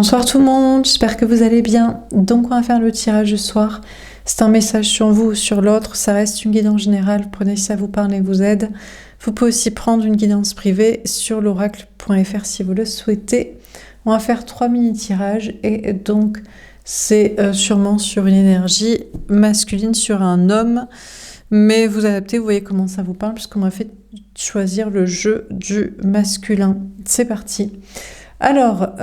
Bonsoir tout le monde, j'espère que vous allez bien. Donc on va faire le tirage du soir. C'est un message sur vous ou sur l'autre, ça reste une guidance générale, prenez si ça vous parle et vous aide. Vous pouvez aussi prendre une guidance privée sur l'oracle.fr si vous le souhaitez. On va faire 3 mini-tirages et donc c'est sûrement sur une énergie masculine, sur un homme. Mais vous adaptez, vous voyez comment ça vous parle, puisqu'on m'a fait choisir le jeu du masculin. C'est parti. Alors,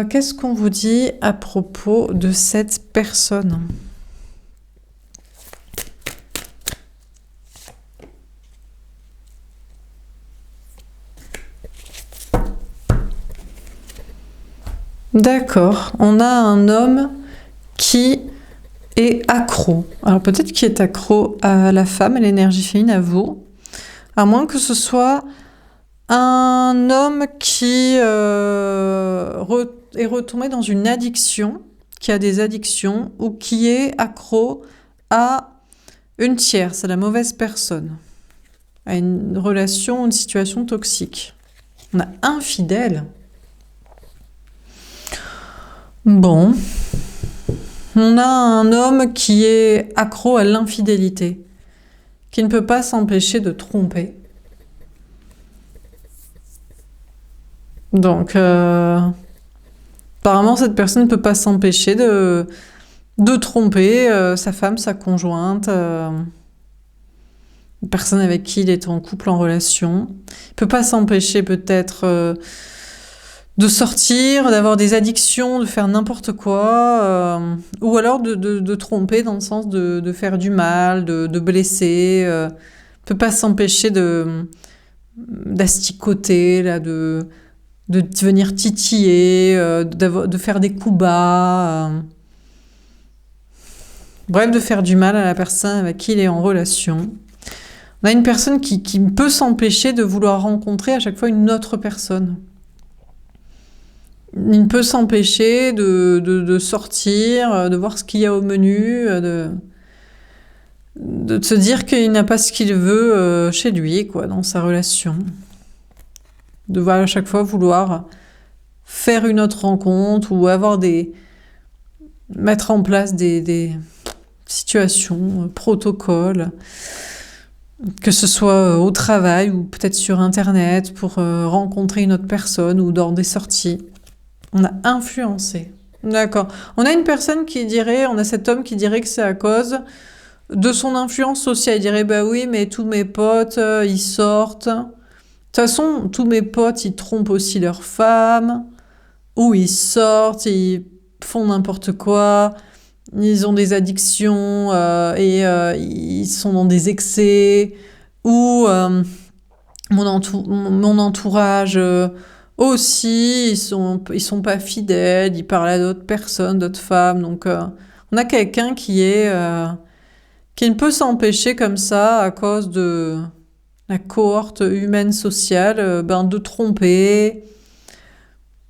qu'est-ce qu'on vous dit à propos de cette personne ? D'accord, on a un homme qui est accro. Alors peut-être qu'il est accro à la femme, à l'énergie féminine, à vous, à moins que ce soit un homme qui est retombé dans une addiction, qui a des addictions, ou qui est accro à une tierce, à la mauvaise personne, à une relation, une situation toxique. On a infidèle. Bon. On a un homme qui est accro à l'infidélité, qui ne peut pas s'empêcher de tromper. Donc, apparemment, cette personne ne peut pas s'empêcher de tromper sa femme, sa conjointe, une personne avec qui il est en couple, en relation. Il ne peut pas s'empêcher peut-être de sortir, d'avoir des addictions, de faire n'importe quoi, ou alors de tromper dans le sens de faire du mal, de blesser. Ne peut pas s'empêcher d'asticoter, là, de venir titiller, de faire des coups bas. Bref, de faire du mal à la personne avec qui il est en relation. On a une personne qui peut s'empêcher de vouloir rencontrer à chaque fois une autre personne. Il ne peut s'empêcher de sortir, de voir ce qu'il y a au menu, de se dire qu'il n'a pas ce qu'il veut chez lui, quoi, dans sa relation. De voir à chaque fois vouloir faire une autre rencontre ou mettre en place des situations, protocoles, que ce soit au travail ou peut-être sur Internet pour rencontrer une autre personne ou dans des sorties. On a influencé. D'accord. On a une personne on a cet homme qui dirait que c'est à cause de son influence sociale. Il dirait, bah oui, mais tous mes potes, ils sortent. De toute façon, tous mes potes, ils trompent aussi leurs femmes, ou ils sortent, ils font n'importe quoi, ils ont des addictions et ils sont dans des excès, ou mon entourage aussi, ils sont pas fidèles, ils parlent à d'autres personnes, d'autres femmes. Donc, on a quelqu'un qui ne peut s'empêcher comme ça à cause de la cohorte humaine sociale, de tromper,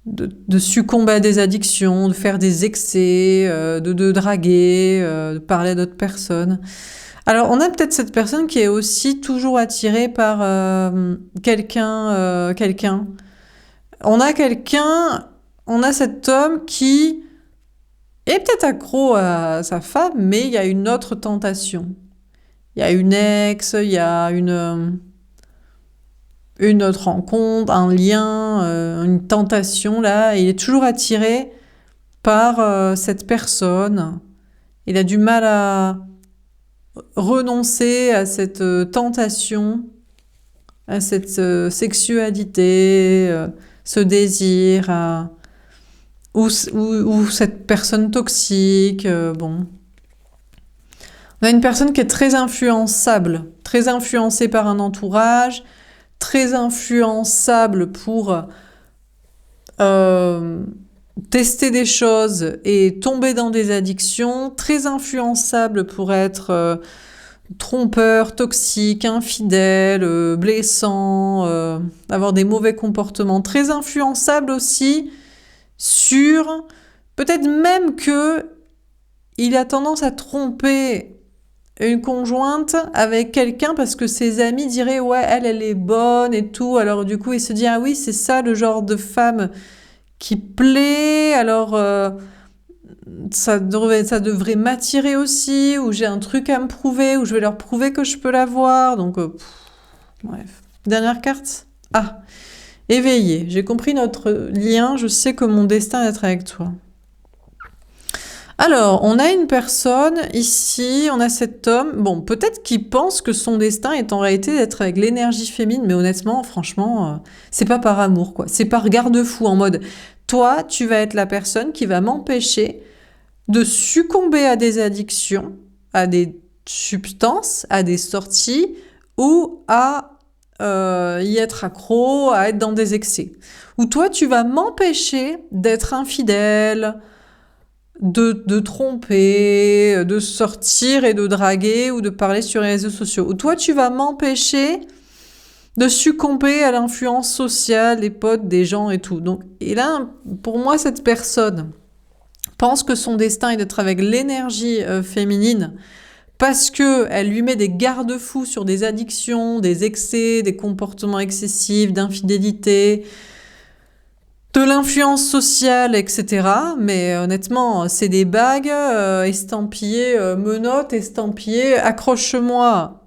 de succomber à des addictions, de faire des excès, de draguer, de parler à d'autres personnes. Alors, on a peut-être cette personne qui est aussi toujours attirée par quelqu'un. On a cet homme qui est peut-être accro à sa femme, mais il y a une autre tentation. Il y a une ex, il y a une autre rencontre, un lien, une tentation, là. Il est toujours attiré par cette personne. Il a du mal à renoncer à cette tentation, à cette sexualité, ce désir, ou cette personne toxique, bon. On a une personne qui est très influençable, très influencée par un entourage, très influençable pour tester des choses et tomber dans des addictions, très influençable pour être trompeur, toxique, infidèle, blessant, avoir des mauvais comportements, très influençable aussi sur peut-être même que il a tendance à tromper une conjointe avec quelqu'un parce que ses amis diraient ouais elle est bonne et tout, alors du coup il se dit ah oui c'est ça le genre de femme qui plaît, alors ça devrait m'attirer aussi, ou j'ai un truc à me prouver, ou je vais leur prouver que je peux l'avoir. Donc, bref. Dernière carte. Ah, éveillé. J'ai compris notre lien, je sais que mon destin est d'être avec toi. Alors, on a une personne ici, on a cet homme, bon, peut-être qu'il pense que son destin est en réalité d'être avec l'énergie féminine, mais honnêtement, franchement, c'est pas par amour, quoi. C'est par garde-fou, en mode, toi, tu vas être la personne qui va m'empêcher de succomber à des addictions, à des substances, à des sorties, ou à y être accro, à être dans des excès. Ou toi, tu vas m'empêcher d'être infidèle, de tromper, de sortir et de draguer ou de parler sur les réseaux sociaux. Ou toi, tu vas m'empêcher de succomber à l'influence sociale, les potes, des gens et tout. Donc, et là, pour moi, cette personne pense que son destin est d'être avec l'énergie féminine parce que elle lui met des garde-fous sur des addictions, des excès, des comportements excessifs, d'infidélité, de l'influence sociale, etc. Mais honnêtement, c'est des bagues estampillées menottes, estampillées accroche-moi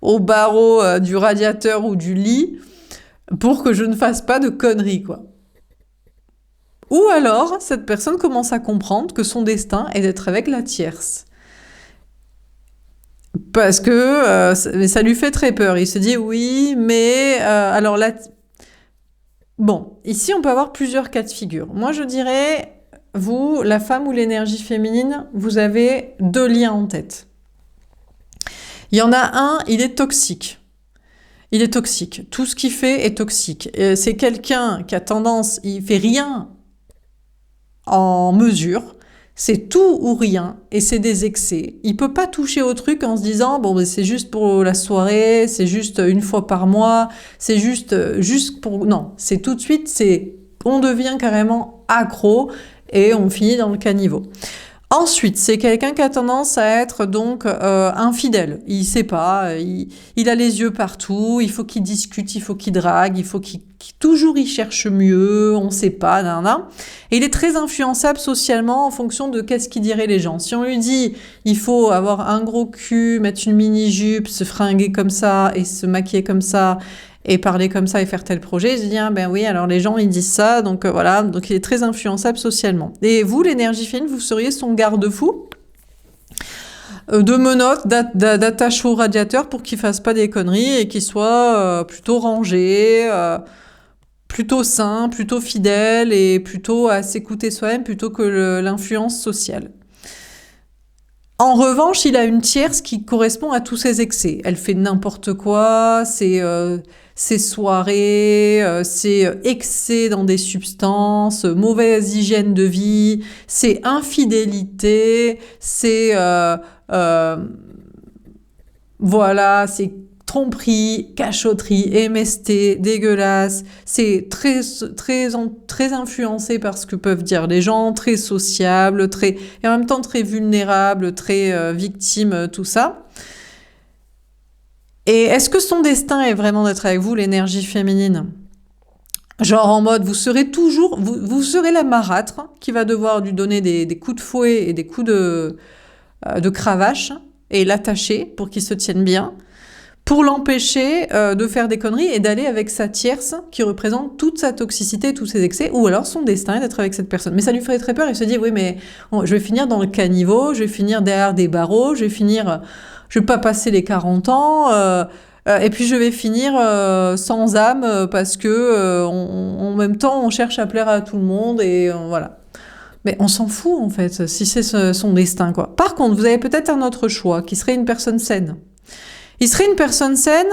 au barreau du radiateur ou du lit pour que je ne fasse pas de conneries, quoi. Ou alors, cette personne commence à comprendre que son destin est d'être avec la tierce. Parce que ça lui fait très peur. Il se dit, oui, mais alors là... Bon, ici, on peut avoir plusieurs cas de figure. Moi, je dirais, vous, la femme ou l'énergie féminine, vous avez deux liens en tête. Il y en a un, il est toxique. Il est toxique. Tout ce qu'il fait est toxique. C'est quelqu'un qui a tendance, il fait rien en mesure. C'est tout ou rien, et c'est des excès. Il peut pas toucher au truc en se disant bon ben c'est juste pour la soirée, c'est juste une fois par mois, c'est juste pour non, c'est tout de suite, on devient carrément accro et on finit dans le caniveau. Ensuite, c'est quelqu'un qui a tendance à être donc infidèle. Il sait pas, il a les yeux partout, il faut qu'il discute, il faut qu'il drague, il faut qu'il toujours il cherche mieux, on sait pas, nan. Et il est très influençable socialement en fonction de qu'est-ce qu'ils diraient les gens. Si on lui dit il faut avoir un gros cul, mettre une mini-jupe, se fringuer comme ça et se maquiller comme ça et parler comme ça et faire tel projet, je dis ah ben oui, alors les gens ils disent ça, donc voilà, donc il est très influençable socialement. Et vous, l'énergie féminine, vous seriez son garde-fou de menottes, d'attache au radiateur pour qu'il fasse pas des conneries et qu'il soit plutôt rangé, plutôt sain, plutôt fidèle et plutôt à s'écouter soi-même plutôt que l'influence sociale. En revanche, il a une tierce qui correspond à tous ses excès. Elle fait n'importe quoi, ses soirées, ses excès dans des substances, mauvaise hygiène de vie, ses infidélités, voilà, ses tromperies, cachotteries, MST, dégueulasse. C'est très influencé par ce que peuvent dire les gens, très sociable, et en même temps très vulnérable, très victime, tout ça. Et est-ce que son destin est vraiment d'être avec vous, l'énergie féminine ? Genre en mode, vous serez la marâtre qui va devoir lui donner des coups de fouet et des coups de cravache et l'attacher pour qu'il se tienne bien, pour l'empêcher de faire des conneries et d'aller avec sa tierce qui représente toute sa toxicité, tous ses excès, ou alors son destin est d'être avec cette personne. Mais ça lui ferait très peur, il se dit, oui mais je vais finir dans le caniveau, je vais finir derrière des barreaux, je vais pas passer les 40 ans, et puis je vais finir sans âme parce que en même temps on cherche à plaire à tout le monde et voilà. Mais on s'en fout en fait, si c'est son destin quoi. Par contre, vous avez peut-être un autre choix qui serait une personne saine. Il serait une personne saine,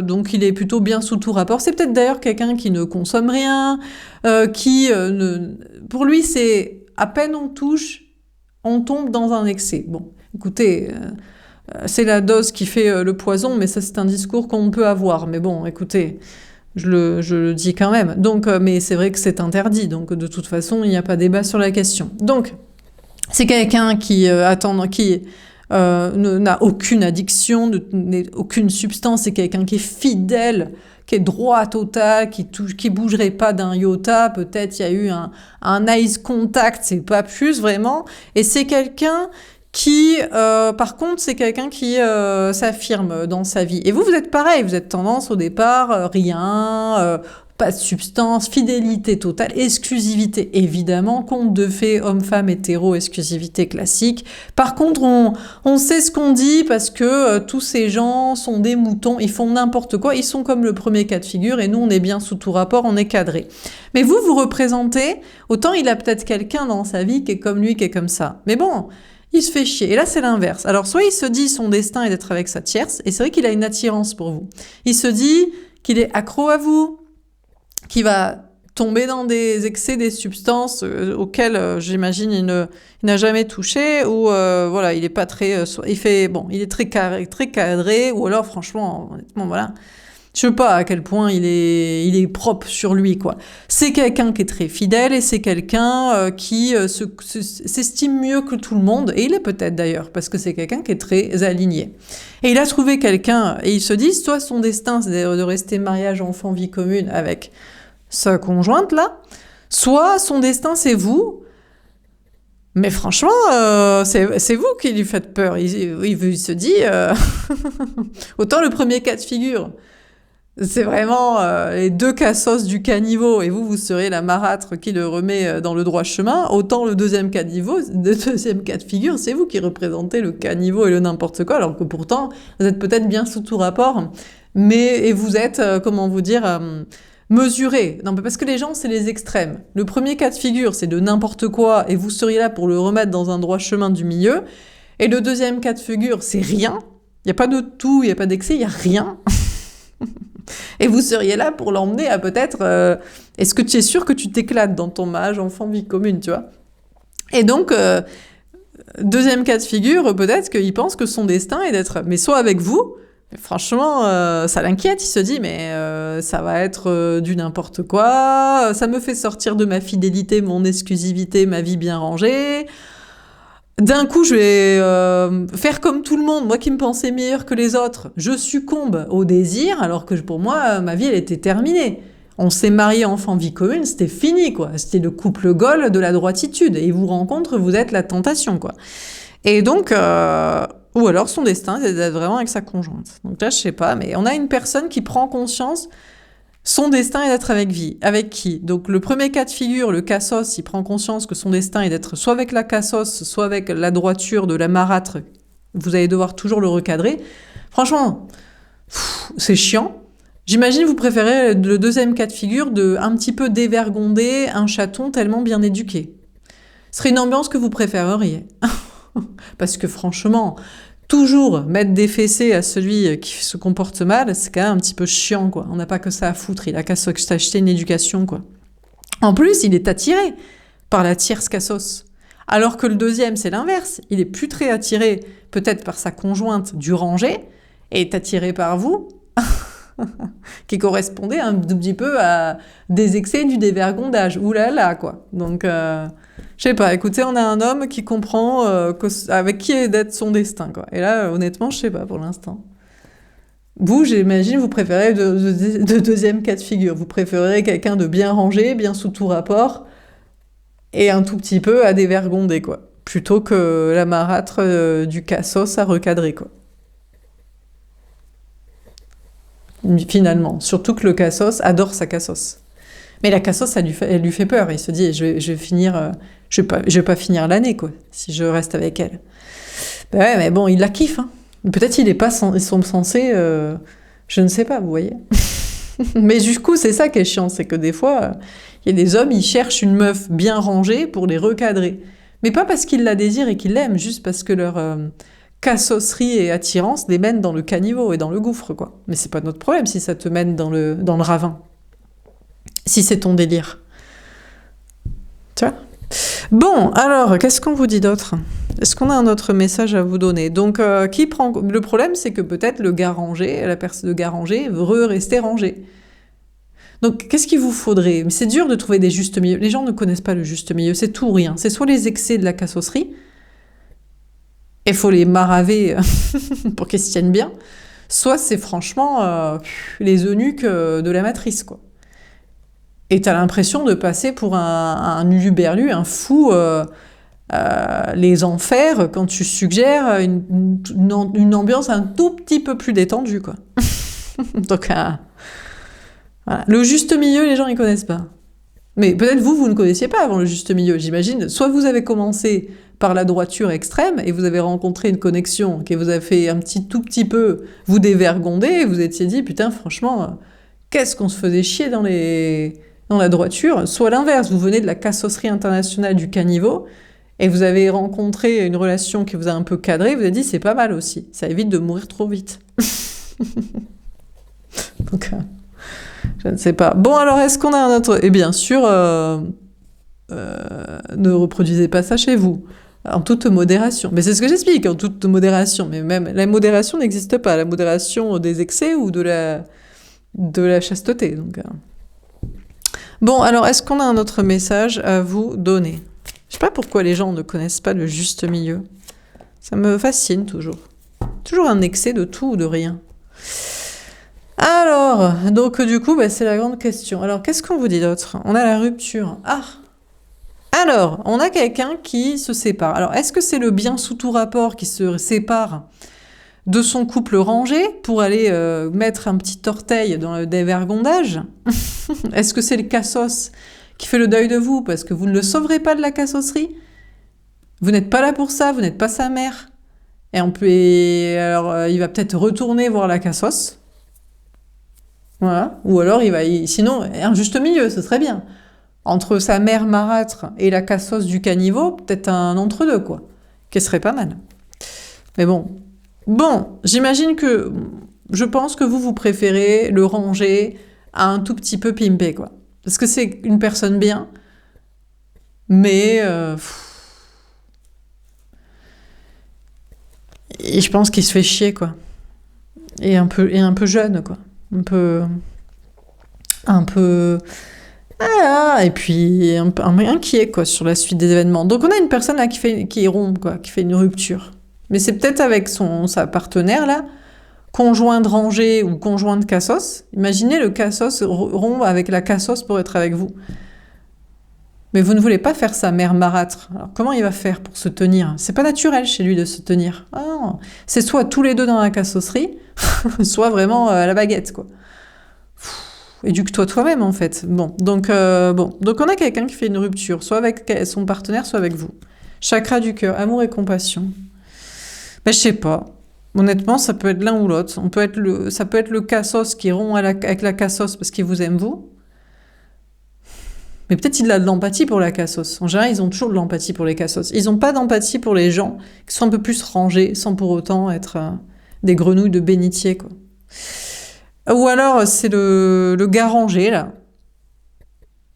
donc il est plutôt bien sous tout rapport. C'est peut-être d'ailleurs quelqu'un qui ne consomme rien, pour lui c'est à peine on touche, on tombe dans un excès. Bon, écoutez, c'est la dose qui fait le poison, mais ça c'est un discours qu'on peut avoir. Mais bon, écoutez, je le dis quand même. Donc, mais c'est vrai que c'est interdit, donc de toute façon il n'y a pas débat sur la question. Donc, c'est quelqu'un qui n'a aucune addiction, n'a aucune substance, c'est quelqu'un qui est fidèle, qui est droit total, qui bougerait pas d'un iota, peut-être il y a eu un eyes contact, c'est pas plus vraiment, et c'est quelqu'un qui, par contre, c'est quelqu'un qui s'affirme dans sa vie. Et vous êtes pareil, vous êtes tendance au départ, rien, pas de substance, fidélité totale, exclusivité, évidemment, conte de fées, homme-femme, hétéro, exclusivité classique. Par contre, on sait ce qu'on dit parce que tous ces gens sont des moutons, ils font n'importe quoi, ils sont comme le premier cas de figure et nous, on est bien sous tout rapport, on est cadré. Mais vous représentez, autant il a peut-être quelqu'un dans sa vie qui est comme lui, qui est comme ça. Mais bon, il se fait chier. Et là, c'est l'inverse. Alors, soit il se dit son destin est d'être avec sa tierce, et c'est vrai qu'il a une attirance pour vous. Il se dit qu'il est accro à vous, qu'il va tomber dans des excès des substances auxquelles, j'imagine, il n'a jamais touché, ou voilà, il est pas très... il est très cadré, ou alors, franchement, honnêtement, voilà... Je sais pas à quel point il est propre sur lui, quoi. C'est quelqu'un qui est très fidèle et c'est quelqu'un qui s'estime mieux que tout le monde. Et il est peut-être d'ailleurs, parce que c'est quelqu'un qui est très aligné. Et il a trouvé quelqu'un, et il se dit, soit son destin, c'est de rester mariage, enfant, vie commune avec sa conjointe, là, soit son destin, c'est vous. Mais franchement, c'est vous qui lui faites peur. Il se dit, autant le premier cas de figure, c'est vraiment les deux cassos du caniveau, et vous serez la marâtre qui le remet dans le droit chemin. Autant le deuxième cas de figure, c'est vous qui représentez le caniveau et le n'importe quoi, alors que pourtant, vous êtes peut-être bien sous tout rapport, et vous êtes, comment vous dire, mesuré. Non, parce que les gens, c'est les extrêmes. Le premier cas de figure, c'est de n'importe quoi, et vous seriez là pour le remettre dans un droit chemin du milieu. Et le deuxième cas de figure, c'est rien. Il n'y a pas de tout, il n'y a pas d'excès, il n'y a rien. Et vous seriez là pour l'emmener à peut-être... est-ce que tu es sûr que tu t'éclates dans ton mariage enfant-vie commune, tu vois? Et donc, deuxième cas de figure, peut-être qu'il pense que son destin est d'être... Mais soit avec vous, mais franchement, ça l'inquiète, il se dit, mais ça va être du n'importe quoi, ça me fait sortir de ma fidélité, mon exclusivité, ma vie bien rangée... D'un coup, je vais faire comme tout le monde, moi qui me pensais meilleure que les autres. Je succombe au désir, alors que pour moi, ma vie, elle était terminée. On s'est marié, enfant, vie commune, c'était fini, quoi. C'était le couple goal de la droititude. Et il vous rencontre, vous êtes la tentation, quoi. Et donc, ou alors son destin, c'est d'être vraiment avec sa conjointe. Donc là, je sais pas, mais on a une personne qui prend conscience... Son destin est d'être avec qui? Donc le premier cas de figure, le cassos, il prend conscience que son destin est d'être soit avec la cassos, soit avec la droiture de la marâtre. Vous allez devoir toujours le recadrer. Franchement, c'est chiant. J'imagine vous préférez le deuxième cas de figure de un petit peu dévergonder un chaton tellement bien éduqué. Ce serait une ambiance que vous préféreriez. Parce que franchement... Toujours mettre des fessées à celui qui se comporte mal, c'est quand même un petit peu chiant, quoi. On n'a pas que ça à foutre, il a qu'à s'acheter une éducation, quoi. En plus, il est attiré par la tierce cassos. Alors que le deuxième, c'est l'inverse. Il est plus très attiré, peut-être par sa conjointe du rangé, et est attiré par vous, qui correspondait un petit peu à des excès du dévergondage. Ouh là là, quoi. Donc... je sais pas, écoutez, on a un homme qui comprend avec qui est d'être son destin, quoi. Et là, honnêtement, je sais pas pour l'instant. Vous, j'imagine, vous préférez de deuxième cas de figure. Vous préférez quelqu'un de bien rangé, bien sous tout rapport, et un tout petit peu à dévergonder, quoi. Plutôt que la marâtre du cassos à recadrer, quoi. Finalement. Surtout que le cassos adore sa cassos. Mais la cassos, elle lui fait peur. Il se dit, je vais finir, je vais pas finir l'année, quoi, si je reste avec elle. Ben ouais, mais bon, il la kiffe, hein. Peut-être ils sont censés, je ne sais pas, vous voyez. Mais du coup, c'est ça qui est chiant, c'est que des fois, il y a des hommes, ils cherchent une meuf bien rangée pour les recadrer. Mais pas parce qu'ils la désirent et qu'ils l'aiment, juste parce que leur cassosserie et attirance les mènent dans le caniveau et dans le gouffre, quoi. Mais c'est pas notre problème si ça te mène dans le ravin. Si c'est ton délire. Tu vois? Bon, alors, qu'est-ce qu'on vous dit d'autre? Est-ce qu'on a un autre message à vous donner? Donc, qui prend... Le problème, c'est que peut-être le gars rangé, la personne de gars rangé, veut rester rangé. Donc, qu'est-ce qu'il vous faudrait? Mais c'est dur de trouver des justes milieux. Les gens ne connaissent pas le juste milieu. C'est tout ou rien. C'est soit les excès de la cassosserie, il faut les maraver pour qu'ils se tiennent bien, soit c'est franchement les eunuques de la matrice, quoi. Et t'as l'impression de passer pour un uluberlu, un fou, les enfers, quand tu suggères une ambiance un tout petit peu plus détendue, quoi. Donc, voilà. Le juste milieu, les gens, ils connaissent pas. Mais peut-être vous ne connaissiez pas avant le juste milieu, j'imagine. Soit vous avez commencé par la droiture extrême et vous avez rencontré une connexion qui vous a fait tout petit peu vous dévergonder et vous étiez dit, putain, franchement, qu'est-ce qu'on se faisait chier dans la droiture. Soit l'inverse, vous venez de la cassosserie internationale du caniveau et vous avez rencontré une relation qui vous a un peu cadré, vous avez dit, c'est pas mal aussi. Ça évite de mourir trop vite. Donc, je ne sais pas. Bon, alors, est-ce qu'on a un autre... Et bien sûr, ne reproduisez pas ça chez vous, en toute modération. Mais c'est ce que j'explique, en toute modération. Mais même, la modération n'existe pas. La modération des excès ou de la chasteté. Donc, Bon, alors, est-ce qu'on a un autre message à vous donner? Je sais pas pourquoi les gens ne connaissent pas le juste milieu. Ça me fascine toujours. Toujours un excès de tout ou de rien. Alors, donc du coup, c'est la grande question. Alors, qu'est-ce qu'on vous dit d'autre? On a la rupture. Ah! Alors, on a quelqu'un qui se sépare. Alors, est-ce que c'est le bien sous tout rapport qui se sépare de son couple rangé pour aller mettre un petit orteil dans le dévergondage? Est-ce que c'est le cassos qui fait le deuil de vous parce que vous ne le sauverez pas de la cassosserie? Vous n'êtes pas là pour ça, vous n'êtes pas sa mère. Alors, il va peut-être retourner voir la cassos. Voilà. Ou alors, sinon, un juste milieu, ce serait bien. Entre sa mère marâtre et la cassos du caniveau, peut-être un entre-deux, quoi. Qui serait pas mal. Mais bon. Bon, j'imagine que... Je pense que vous préférez le ranger à un tout petit peu pimpé, quoi. Parce que c'est une personne bien, mais... Et je pense qu'il se fait chier, quoi. Et un peu jeune, quoi. Un peu... Ah, et puis un peu inquiet, quoi, sur la suite des événements. Donc on a une personne là qui rompt, quoi, qui fait une rupture. Mais c'est peut-être avec sa partenaire, là, conjoint de rangée ou conjoint de cassos. Imaginez le cassos rompre avec la cassos pour être avec vous. Mais vous ne voulez pas faire sa mère marâtre. Alors comment il va faire pour se tenir? C'est pas naturel chez lui de se tenir. Ah non. C'est soit tous les deux dans la cassosserie, soit vraiment à la baguette, quoi. Éduque-toi toi-même, en fait. Bon, donc on a quelqu'un qui fait une rupture, soit avec son partenaire, soit avec vous. Chakra du cœur, amour et compassion. Je sais pas. Honnêtement, ça peut être l'un ou l'autre. Ça peut être le cassos qui rompt avec la cassos parce qu'il vous aime vous. Mais peut-être il a de l'empathie pour la cassos. En général, ils ont toujours de l'empathie pour les cassos. Ils n'ont pas d'empathie pour les gens qui sont un peu plus rangés, sans pour autant être des grenouilles de bénitier, quoi. Ou alors, c'est le gars rangé, là,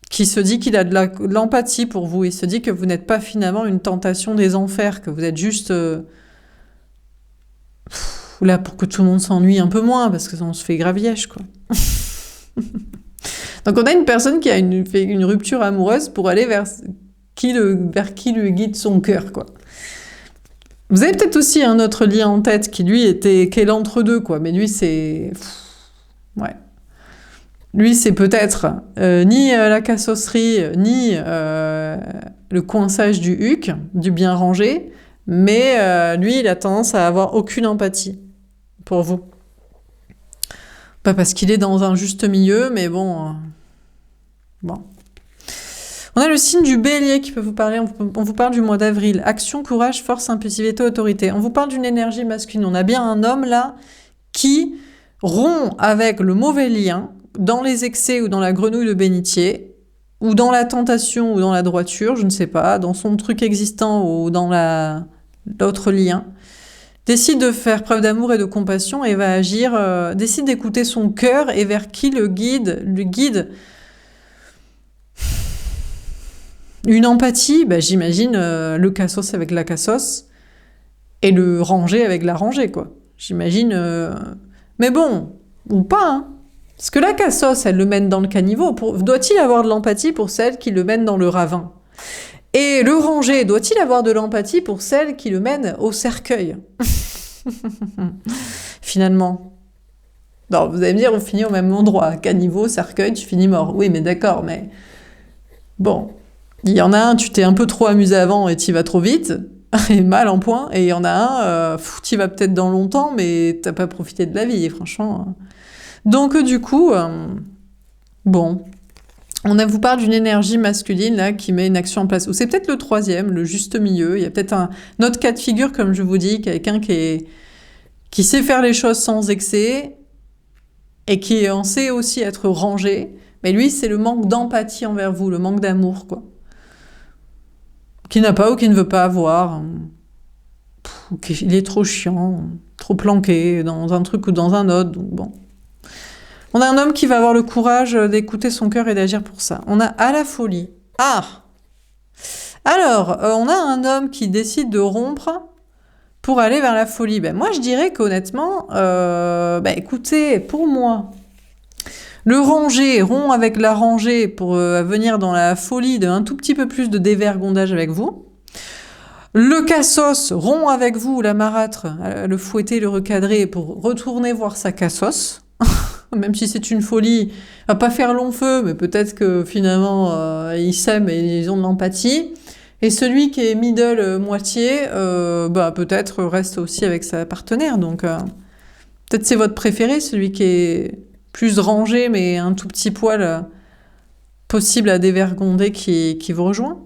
qui se dit qu'il a de l'empathie pour vous. Il se dit que vous n'êtes pas finalement une tentation des enfers, que vous êtes juste là pour que tout le monde s'ennuie un peu moins, parce que on se fait gravièche, quoi. Donc on a une personne qui a fait une rupture amoureuse pour aller vers qui lui guide son cœur, quoi. Vous avez peut-être aussi un autre lien en tête qui est l'entre-deux, quoi. Mais lui, c'est... Ouais. Lui, c'est peut-être ni la cassosserie, ni le coinçage du huc, du bien rangé, mais lui, il a tendance à avoir aucune empathie pour vous. Pas parce qu'il est dans un juste milieu, mais bon. Bon. On a le signe du bélier qui peut vous parler. On vous parle du mois d'avril. Action, courage, force, impulsivité, autorité. On vous parle d'une énergie masculine. On a bien un homme là qui rompt avec le mauvais lien dans les excès ou dans la grenouille de bénitier ou dans la tentation ou dans la droiture, je ne sais pas, dans son truc existant ou dans l'autre lien. Décide de faire preuve d'amour et de compassion et va agir, décide d'écouter son cœur et vers qui lui guide une empathie, j'imagine le cassos avec la cassos et le rangé avec la rangée, quoi. J'imagine... Mais bon, ou pas, hein. Parce que la cassos, elle le mène dans le caniveau. Doit-il avoir de l'empathie pour celle qui le mène dans le ravin? Et le rangé, doit-il avoir de l'empathie pour celle qui le mène au cercueil? Finalement. Non, vous allez me dire, on finit au même endroit. Caniveau, cercueil, tu finis mort. Oui, mais d'accord, mais... Bon. Il y en a un, tu t'es un peu trop amusé avant et t'y vas trop vite, et mal en point. Et il y en a un, t'y vas peut-être dans longtemps, mais t'as pas profité de la vie, franchement. Donc, du coup, bon... vous parle d'une énergie masculine là qui met une action en place. Ou c'est peut-être le troisième, le juste milieu. Il y a peut-être un autre cas de figure, comme je vous dis, quelqu'un qui sait faire les choses sans excès et qui en sait aussi être rangé. Mais lui, c'est le manque d'empathie envers vous, le manque d'amour, quoi. Qui n'a pas ou qui ne veut pas avoir. Ou qu'il est trop chiant, trop planqué dans un truc ou dans un autre. Donc bon. On a un homme qui va avoir le courage d'écouter son cœur et d'agir pour ça. On a à la folie. Ah! Alors, on a un homme qui décide de rompre pour aller vers la folie. Ben, moi, je dirais qu'honnêtement, écoutez, pour moi, le rangé rompt avec la rangée pour venir dans la folie d'un tout petit peu plus de dévergondage avec vous. Le cassos rompt avec vous, la marâtre, le fouetter, le recadrer pour retourner voir sa cassos. Même si c'est une folie, à pas faire long feu, mais peut-être que finalement ils s'aiment et ils ont de l'empathie. Et celui qui est middle moitié, peut-être reste aussi avec sa partenaire. Donc peut-être c'est votre préféré, celui qui est plus rangé, mais un tout petit poil possible à dévergonder qui vous rejoint.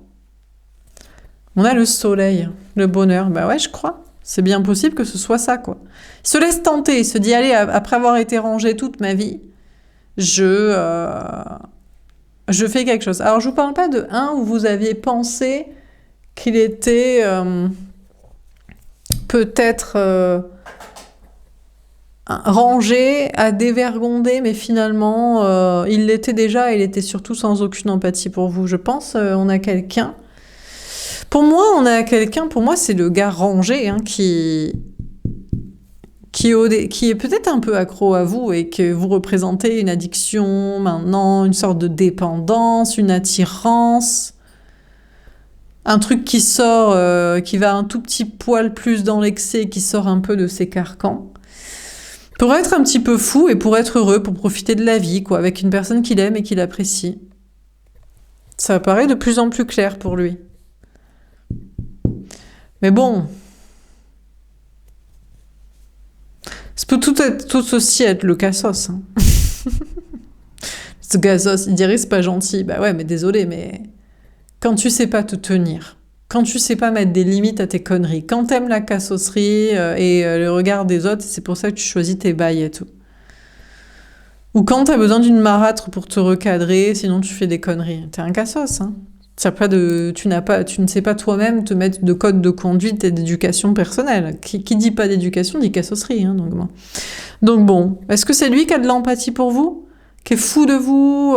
On a le soleil, le bonheur. Bah ouais, je crois. C'est bien possible que ce soit ça, quoi. Il se laisse tenter, il se dit, allez, après avoir été rangé toute ma vie, je fais quelque chose. Alors, je vous parle pas de un où vous aviez pensé qu'il était peut-être rangé, à dévergonder, mais finalement, il l'était déjà, il était surtout sans aucune empathie pour vous. Je pense, on a quelqu'un. Pour moi, c'est le gars rangé qui est peut-être un peu accro à vous et que vous représentez une addiction maintenant, une sorte de dépendance, une attirance, un truc qui sort, qui va un tout petit poil plus dans l'excès, qui sort un peu de ses carcans. Pour être un petit peu fou et pour être heureux, pour profiter de la vie, quoi, avec une personne qu'il aime et qu'il apprécie. Ça apparaît de plus en plus clair pour lui. Mais bon, ça peut tout aussi être le cassos. Hein. Ce cassos, il dirait c'est pas gentil. Bah ouais, mais désolé, mais quand tu sais pas te tenir, quand tu sais pas mettre des limites à tes conneries, quand t'aimes la cassosserie et le regard des autres, c'est pour ça que tu choisis tes bails et tout. Ou quand t'as besoin d'une marâtre pour te recadrer, sinon tu fais des conneries. T'es un cassos, hein. Tu ne sais pas toi-même te mettre de code de conduite et d'éducation personnelle. Qui dit pas d'éducation dit cassosserie. Hein, donc bon, est-ce que c'est lui qui a de l'empathie pour vous, qui est fou de vous,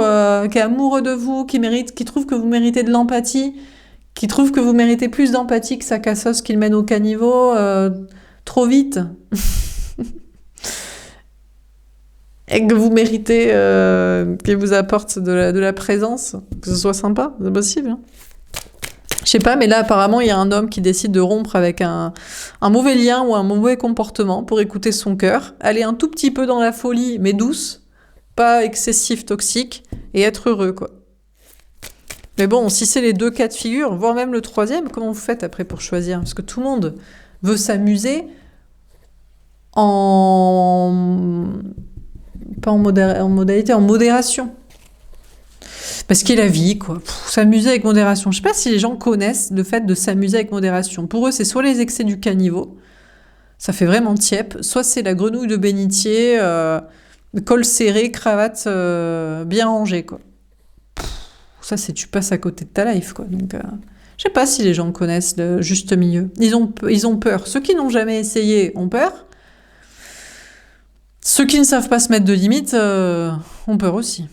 qui est amoureux de vous, qui trouve que vous méritez de l'empathie, qui trouve que vous méritez plus d'empathie que sa cassos qu'il mène au caniveau trop vite et que vous méritez qu'il vous apporte de la présence, que ce soit sympa, c'est possible. Hein. Je sais pas, mais là, apparemment, il y a un homme qui décide de rompre avec un mauvais lien ou un mauvais comportement pour écouter son cœur, aller un tout petit peu dans la folie, mais douce, pas excessif, toxique, et être heureux, quoi. Mais bon, si c'est les deux cas de figure, voire même le troisième, comment vous faites après pour choisir? Parce que tout le monde veut s'amuser pas en modalité, en modération. Parce qu'il y a la vie, quoi. S'amuser avec modération. Je sais pas si les gens connaissent le fait de s'amuser avec modération. Pour eux, c'est soit les excès du caniveau, ça fait vraiment tiep, soit c'est la grenouille de bénitier, col serré, cravate bien rangée, quoi. Ça, c'est tu passes à côté de ta life, quoi. Donc, je sais pas si les gens connaissent le juste milieu. Ils ont peur. Ceux qui n'ont jamais essayé ont peur. Ceux qui ne savent pas se mettre de limites ont peur aussi.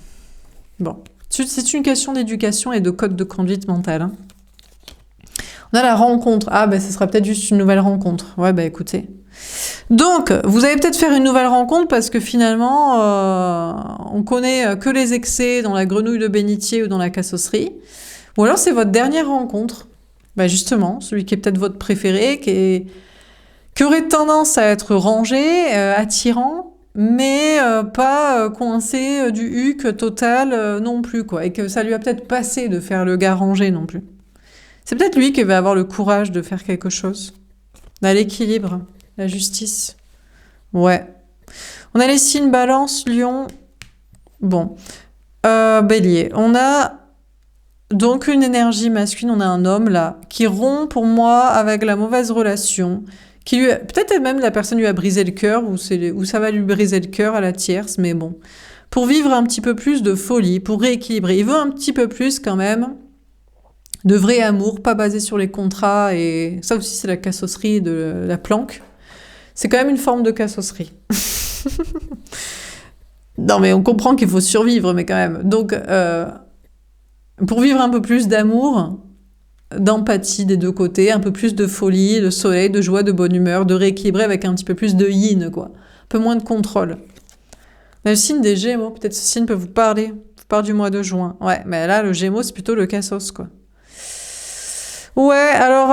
Bon, c'est une question d'éducation et de code de conduite mentale. Hein. On a la rencontre. Ah, ce sera peut-être juste une nouvelle rencontre. Ouais, écoutez. Donc, vous allez peut-être faire une nouvelle rencontre parce que finalement, on connaît que les excès dans la grenouille de bénitier ou dans la cassosserie. Ou alors c'est votre dernière rencontre. Bah justement, celui qui est peut-être votre préféré, qui aurait tendance à être rangé, attirant, mais pas coincé du huc total non plus, quoi. Et que ça lui a peut-être passé de faire le gars rangé non plus. C'est peut-être lui qui va avoir le courage de faire quelque chose. On a l'équilibre, la justice. Ouais. On a les signes balance, lion. Bon. Bélier. On a donc une énergie masculine, on a un homme là, qui rompt pour moi avec la mauvaise relation, qui lui peut-être même la personne lui a brisé le cœur, ou ça va lui briser le cœur à la tierce, mais bon. Pour vivre un petit peu plus de folie, pour rééquilibrer. Il veut un petit peu plus quand même de vrai amour, pas basé sur les contrats, et ça aussi c'est la cassosserie de la planque. C'est quand même une forme de cassosserie. Non mais on comprend qu'il faut survivre, mais quand même. Donc, pour vivre un peu plus d'amour, d'empathie des deux côtés, un peu plus de folie, de soleil, de joie, de bonne humeur, de rééquilibrer avec un petit peu plus de yin, quoi. Un peu moins de contrôle. Le signe des Gémeaux, peut-être ce signe peut vous parler. Vous parle du mois de juin. Ouais, mais là, le Gémeaux, c'est plutôt le cassos, quoi. Ouais, alors,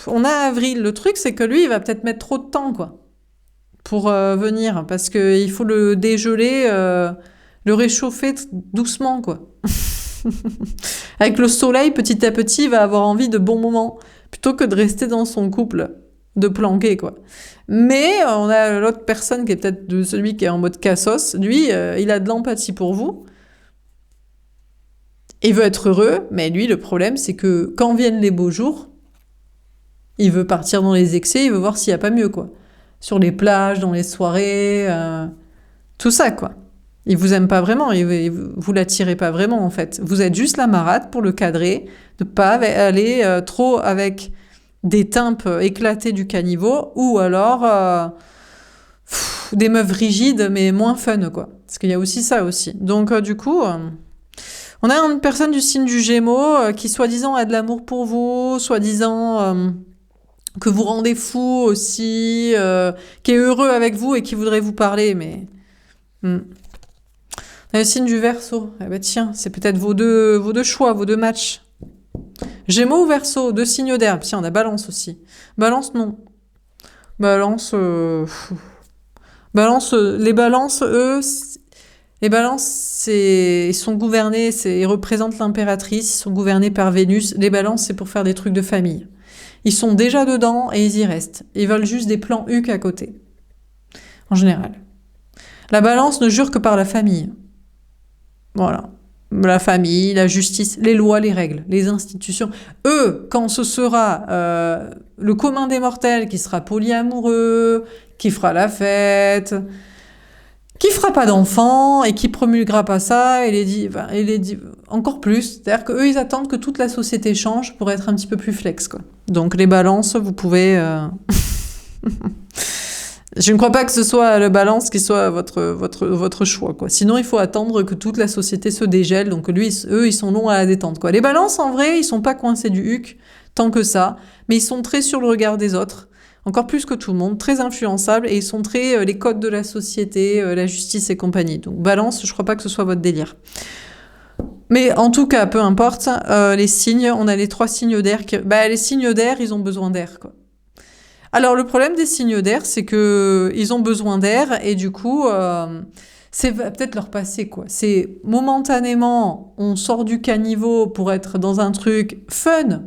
on a avril. Le truc, c'est que lui, il va peut-être mettre trop de temps, quoi, pour venir, parce qu'il faut le dégeler, le réchauffer doucement, quoi. Avec le soleil, petit à petit, il va avoir envie de bons moments, plutôt que de rester dans son couple, de planquer, quoi. Mais on a l'autre personne qui est peut-être de celui qui est en mode cassos. Lui, il a de l'empathie pour vous. Il veut être heureux, mais lui, le problème, c'est que quand viennent les beaux jours, il veut partir dans les excès, il veut voir s'il n'y a pas mieux, quoi. Sur les plages, dans les soirées, tout ça, quoi. Il vous aime pas vraiment, vous l'attirez pas vraiment, en fait. Vous êtes juste la marade pour le cadrer, de pas aller trop avec des tympes éclatés du caniveau, ou alors des meufs rigides, mais moins fun, quoi. Parce qu'il y a aussi ça aussi. Donc, du coup... on a une personne du signe du Gémeaux qui soi-disant a de l'amour pour vous, soi-disant que vous rendez fou aussi, qui est heureux avec vous et qui voudrait vous parler, mais... On a le signe du Verseau. Eh ben tiens, c'est peut-être vos deux choix, vos deux matchs. Gémeaux ou Verseau, deux signes d'air. Tiens, on a Balance aussi. Balance, non. Balance... Balance, les Balances, eux... Les Balances, ils sont gouvernés, ils représentent l'impératrice, ils sont gouvernés par Vénus. Les Balances, c'est pour faire des trucs de famille. Ils sont déjà dedans et ils y restent. Ils veulent juste des plans huc à côté. En général. La Balance ne jure que par la famille. Voilà. La famille, la justice, les lois, les règles, les institutions. Eux, quand ce sera le commun des mortels qui sera polyamoureux, qui fera la fête... qui fera pas d'enfants et qui promulguera pas ça et les dit encore plus. C'est-à-dire qu'eux, ils attendent que toute la société change pour être un petit peu plus flex, quoi. Donc les Balances, vous pouvez... Je ne crois pas que ce soit le Balance qui soit votre choix, quoi. Sinon, il faut attendre que toute la société se dégèle. Donc eux, ils sont longs à la détente, quoi. Les Balances, en vrai, ils sont pas coincés du huc tant que ça, mais ils sont très sur le regard des autres. Encore plus que tout le monde, très influençables, et ils sont très les codes de la société, la justice et compagnie. Donc Balance, je crois pas que ce soit votre délire. Mais en tout cas, peu importe, les signes, on a les 3 signes d'air. Les signes d'air, ils ont besoin d'air, quoi. Alors le problème des signes d'air, c'est que ils ont besoin d'air, et du coup, c'est peut-être leur passé, quoi. C'est momentanément, on sort du caniveau pour être dans un truc fun,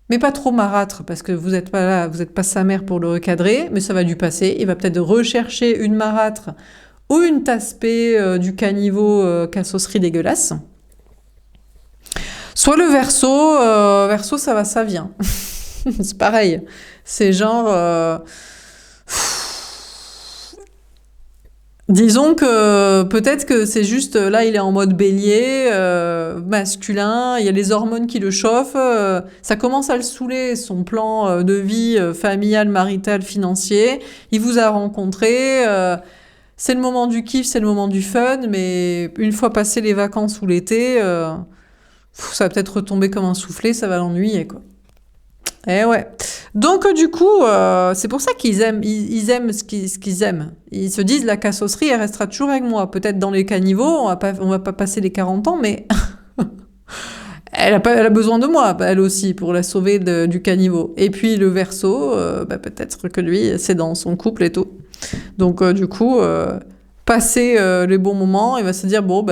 mais pas trop marâtre, parce que vous n'êtes pas là, vous n'êtes pas sa mère pour le recadrer, mais ça va du passer. Il va peut-être rechercher une marâtre ou une tasse-paix du caniveau cassosserie dégueulasse. Soit le Verseau, ça va, ça vient. C'est pareil. C'est genre... disons que peut-être que c'est juste, là il est en mode bélier, masculin, il y a les hormones qui le chauffent, ça commence à le saouler, son plan de vie familial, marital, financier, il vous a rencontré, c'est le moment du kiff, c'est le moment du fun, mais une fois passé les vacances ou l'été, ça va peut-être retomber comme un soufflé, ça va l'ennuyer, quoi. Eh ouais. Donc du coup, c'est pour ça qu'ils aiment, ils aiment ce qu'ils aiment. Ils se disent la cassosserie, elle restera toujours avec moi. Peut-être dans les caniveaux, on va pas passer les 40 ans, mais Elle a besoin de moi, elle aussi, pour la sauver du caniveau. Et puis le Verseau, peut-être que lui, c'est dans son couple et tout. Donc du coup, passer les bons moments, il va se dire, bon,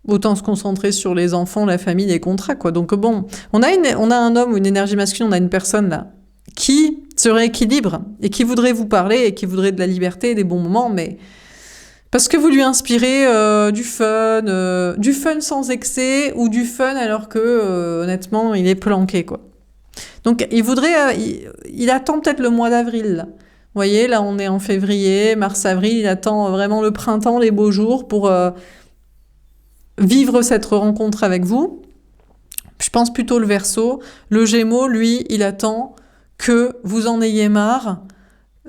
autant se concentrer sur les enfants, la famille, les contrats, quoi. Donc bon, on a un homme ou une énergie masculine, on a une personne là, qui se rééquilibre et qui voudrait vous parler et qui voudrait de la liberté, des bons moments, mais parce que vous lui inspirez du fun sans excès ou du fun alors que honnêtement il est planqué quoi. Donc il voudrait, il attend peut-être le mois d'avril. Là. Vous voyez, là on est en février, mars-avril, il attend vraiment le printemps, les beaux jours pour vivre cette rencontre avec vous. Je pense plutôt le Verseau. Le Gémeaux, lui, il attend que vous en ayez marre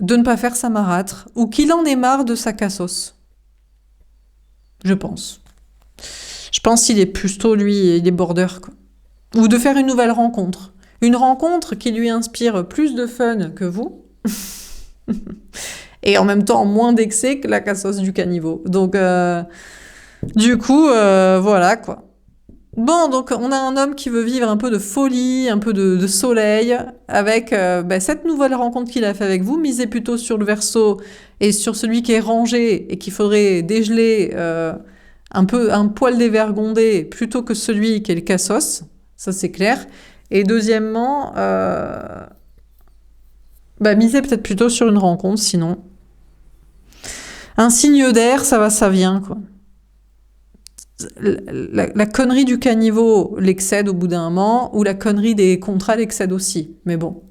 de ne pas faire sa marâtre ou qu'il en ait marre de sa cassos. Je pense. Je pense qu'il est plutôt, lui, il est border, quoi. Ou de faire une nouvelle rencontre. Une rencontre qui lui inspire plus de fun que vous. Et en même temps, moins d'excès que la cassos du caniveau. Donc, du coup, voilà, quoi. Bon, donc on a un homme qui veut vivre un peu de folie, un peu de soleil, avec cette nouvelle rencontre qu'il a fait avec vous. Misez plutôt sur le Verseau et sur celui qui est rangé et qu'il faudrait dégeler un poil dévergondé plutôt que celui qui est le cassos. Ça, c'est clair. Et deuxièmement, misez peut-être plutôt sur une rencontre, sinon. Un signe d'air, ça va, ça vient, quoi. La connerie du caniveau l'excède au bout d'un moment, ou la connerie des contrats l'excède aussi. Mais bon.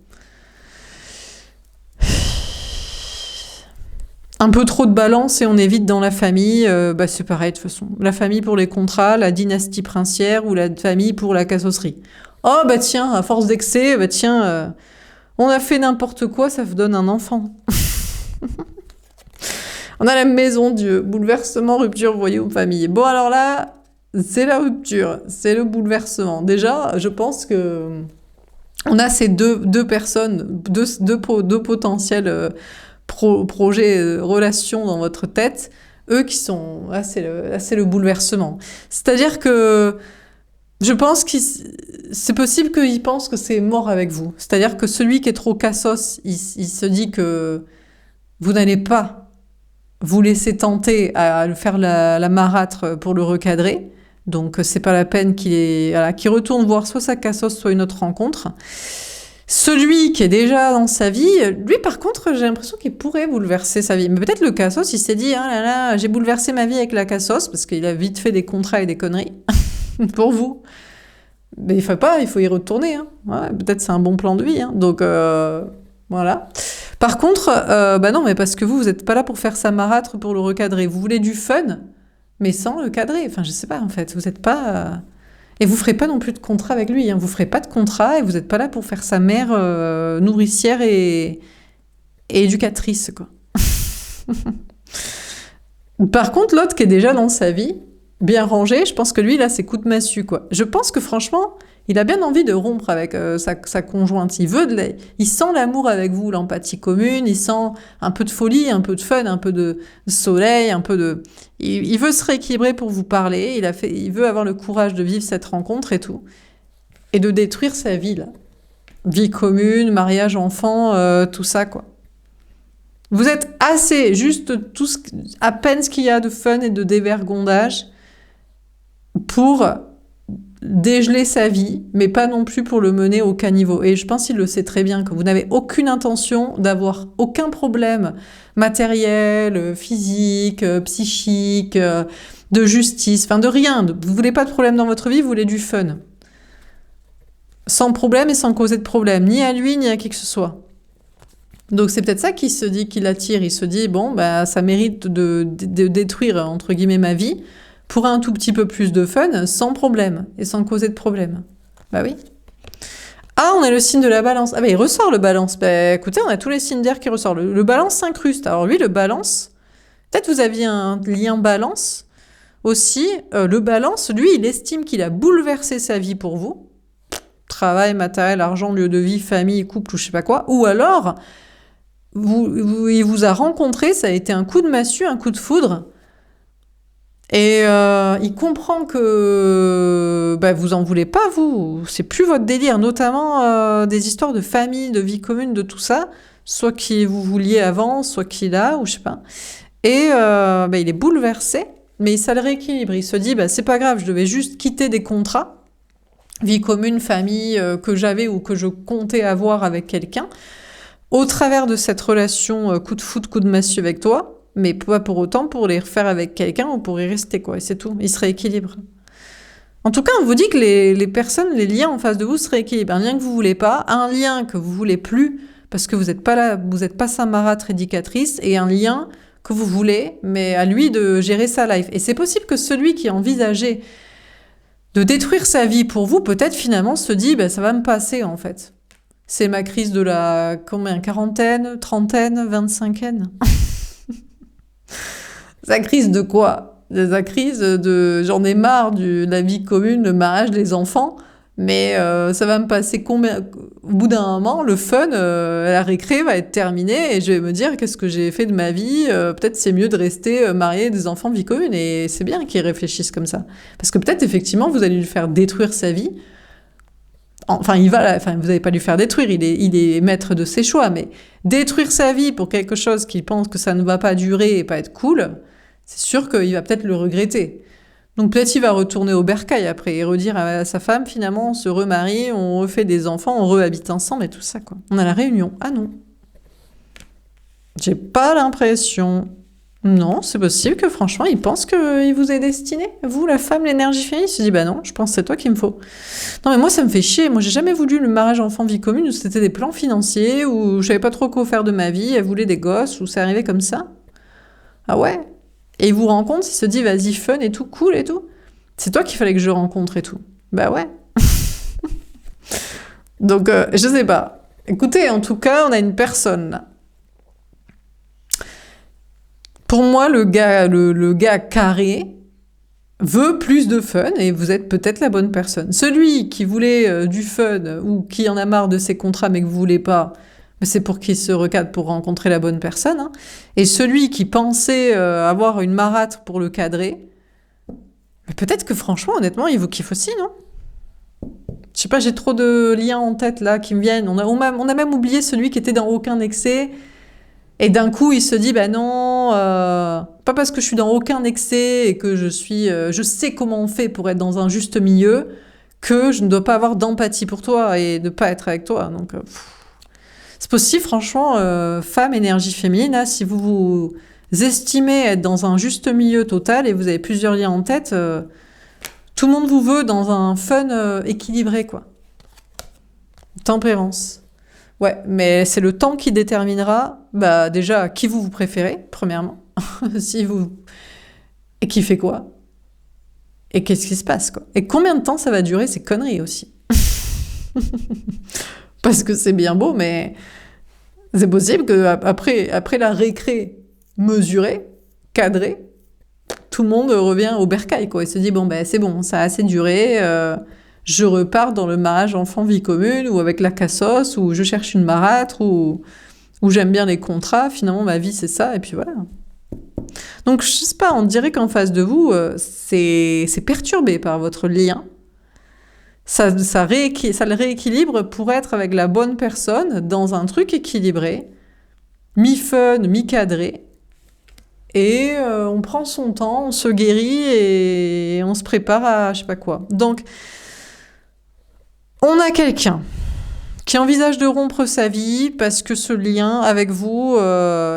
Un peu trop de balance et on est vite dans la famille. C'est pareil de toute façon. La famille pour les contrats, la dynastie princière ou la famille pour la cassosserie. Oh tiens, à force d'excès, on a fait n'importe quoi, ça vous donne un enfant. On a la maison Dieu, bouleversement, rupture, voyou, famille. Bon, alors là, c'est la rupture, c'est le bouleversement. Déjà, je pense que on a ces deux personnes, deux potentiels projets, relations dans votre tête, eux qui sont... Là, c'est le bouleversement. C'est-à-dire que je pense que c'est possible qu'ils pensent que c'est mort avec vous. C'est-à-dire que celui qui est trop cassos, il se dit que vous n'allez pas vous laissez tenter à faire la marâtre pour le recadrer. Donc, c'est pas la peine qu'il retourne voir soit sa cassos, soit une autre rencontre. Celui qui est déjà dans sa vie, lui, par contre, j'ai l'impression qu'il pourrait bouleverser sa vie. Mais peut-être le cassos, il s'est dit, ah là là, j'ai bouleversé ma vie avec la cassos, parce qu'il a vite fait des contrats et des conneries. Pour vous. Mais il faut y retourner. Hein. Ouais, peut-être c'est un bon plan de vie. Hein. Donc, voilà. Par contre, non, mais parce que vous n'êtes pas là pour faire sa marâtre pour le recadrer. Vous voulez du fun, mais sans le cadrer. Enfin, je sais pas, en fait. Vous n'êtes pas... Et vous ferez pas non plus de contrat avec lui. Hein. Vous ferez pas de contrat et vous n'êtes pas là pour faire sa mère nourricière et éducatrice, quoi. Par contre, l'autre qui est déjà dans sa vie, bien rangé, je pense que lui, là, c'est coup de massue, quoi. Je pense que franchement... Il a bien envie de rompre avec sa conjointe. Il sent l'amour avec vous, l'empathie commune. Il sent un peu de folie, un peu de fun, un peu de soleil, un peu de... Il veut se rééquilibrer pour vous parler. Il veut avoir le courage de vivre cette rencontre et tout. Et de détruire sa vie, là. Vie commune, mariage, enfant, tout ça, quoi. Vous êtes assez, juste à peine ce qu'il y a de fun et de dévergondage pour... dégeler sa vie, mais pas non plus pour le mener au caniveau. Et je pense qu'il le sait très bien, que vous n'avez aucune intention d'avoir aucun problème matériel, physique, psychique, de justice, enfin de rien. Vous voulez pas de problème dans votre vie, vous voulez du fun. Sans problème et sans causer de problème, ni à lui, ni à qui que ce soit. Donc c'est peut-être ça qui se dit, qui l'attire. Il se dit, bon, ça mérite de détruire, entre guillemets, ma vie, pour un tout petit peu plus de fun, sans problème, et sans causer de problème. Bah oui. Ah, on a le signe de la balance. Ah il ressort le balance. Écoutez, on a tous les signes d'air qui ressortent. Le balance s'incruste. Alors lui, le balance, peut-être vous aviez un lien balance aussi. Le balance, lui, il estime qu'il a bouleversé sa vie pour vous. Travail, matériel, argent, lieu de vie, famille, couple ou je sais pas quoi. Ou alors, il vous a rencontré, ça a été un coup de massue, un coup de foudre. Et il comprend que vous en voulez pas, vous. C'est plus votre délire, notamment des histoires de famille, de vie commune, de tout ça. Soit qui vous vouliez avant, soit qu'il a, ou je sais pas. Et il est bouleversé, mais ça le rééquilibre. Il se dit, c'est pas grave, je devais juste quitter des contrats, vie commune, famille, que j'avais ou que je comptais avoir avec quelqu'un, au travers de cette relation coup de foot, coup de massue avec toi, mais pas pour autant pour les refaire avec quelqu'un ou pour y rester, quoi. Et c'est tout. Il se rééquilibre. En tout cas, on vous dit que les personnes, les liens en face de vous se rééquilibrent. Un lien que vous voulez pas, un lien que vous voulez plus, parce que vous n'êtes pas là, vous n'êtes pas sa marâtre éducatrice, et un lien que vous voulez, mais à lui de gérer sa life. Et c'est possible que celui qui a envisagé de détruire sa vie pour vous, peut-être finalement se dit, ça va me passer en fait. C'est ma crise de la quarantaine, trentaine, 25aine. Sa crise de quoi? Sa crise de j'en ai marre de la vie commune, le mariage, les enfants, mais ça va me passer combien? Au bout d'un moment, le fun, la récré va être terminée et je vais me dire qu'est-ce que j'ai fait de ma vie? Peut-être c'est mieux de rester marié, des enfants, vie commune, et c'est bien qu'ils réfléchissent comme ça. Parce que peut-être effectivement vous allez lui faire détruire sa vie. Enfin, vous n'allez pas lui faire détruire, il est maître de ses choix, mais détruire sa vie pour quelque chose qu'il pense que ça ne va pas durer et pas être cool, c'est sûr qu'il va peut-être le regretter. Donc peut-être il va retourner au bercail après et redire à sa femme, finalement, on se remarie, on refait des enfants, on rehabite ensemble et tout ça, quoi. On a la réunion. Ah non. J'ai pas l'impression. Non, c'est possible que franchement, il pense qu'il vous est destiné. Vous, la femme, l'énergie féminine, il se dit, non, je pense que c'est toi qu'il me faut. Non, mais moi, ça me fait chier. Moi, j'ai jamais voulu le mariage enfant-vie commune où c'était des plans financiers, où je savais pas trop quoi faire de ma vie, elle voulait des gosses, où c'est arrivé comme ça. Ah ouais? Et il vous rencontre, il se dit, vas-y, fun et tout, cool et tout. C'est toi qu'il fallait que je rencontre et tout. Bah ouais. Donc, je sais pas. Écoutez, en tout cas, on a une personne là. Pour moi, le gars carré veut plus de fun et vous êtes peut-être la bonne personne. Celui qui voulait du fun ou qui en a marre de ses contrats mais que vous voulez pas, c'est pour qu'il se recadre pour rencontrer la bonne personne. Hein. Et celui qui pensait avoir une marâtre pour le cadrer, mais peut-être que franchement, honnêtement, il vous kiffe aussi, non? Je sais pas, j'ai trop de liens en tête là qui me viennent. On a même oublié celui qui était dans aucun excès. Et d'un coup, il se dit, non, pas parce que je suis dans aucun excès et que je sais comment on fait pour être dans un juste milieu, que je ne dois pas avoir d'empathie pour toi et ne pas être avec toi. Donc, c'est possible, franchement, femme, énergie féminine, là, si vous estimez être dans un juste milieu total et vous avez plusieurs liens en tête, tout le monde vous veut dans un fun équilibré, quoi. Tempérance. Ouais, mais c'est le temps qui déterminera, déjà, qui vous préférez, premièrement. Et qui fait quoi? Et qu'est-ce qui se passe, quoi? Et combien de temps ça va durer, ces conneries, aussi? Parce que c'est bien beau, mais c'est possible qu'après la récré mesurée, cadrée, tout le monde revient au bercail, quoi. Il se dit, c'est bon, ça a assez duré, je repars dans le mariage enfant-vie commune, ou avec la cassos, ou je cherche une marâtre, ou j'aime bien les contrats, finalement ma vie c'est ça, et puis voilà. Donc je sais pas, on dirait qu'en face de vous, c'est perturbé par votre lien. Ça le rééquilibre pour être avec la bonne personne dans un truc équilibré, mi-fun, mi-cadré. Et on prend son temps, on se guérit et on se prépare à je sais pas quoi. Donc, on a quelqu'un qui envisage de rompre sa vie parce que ce lien avec vous,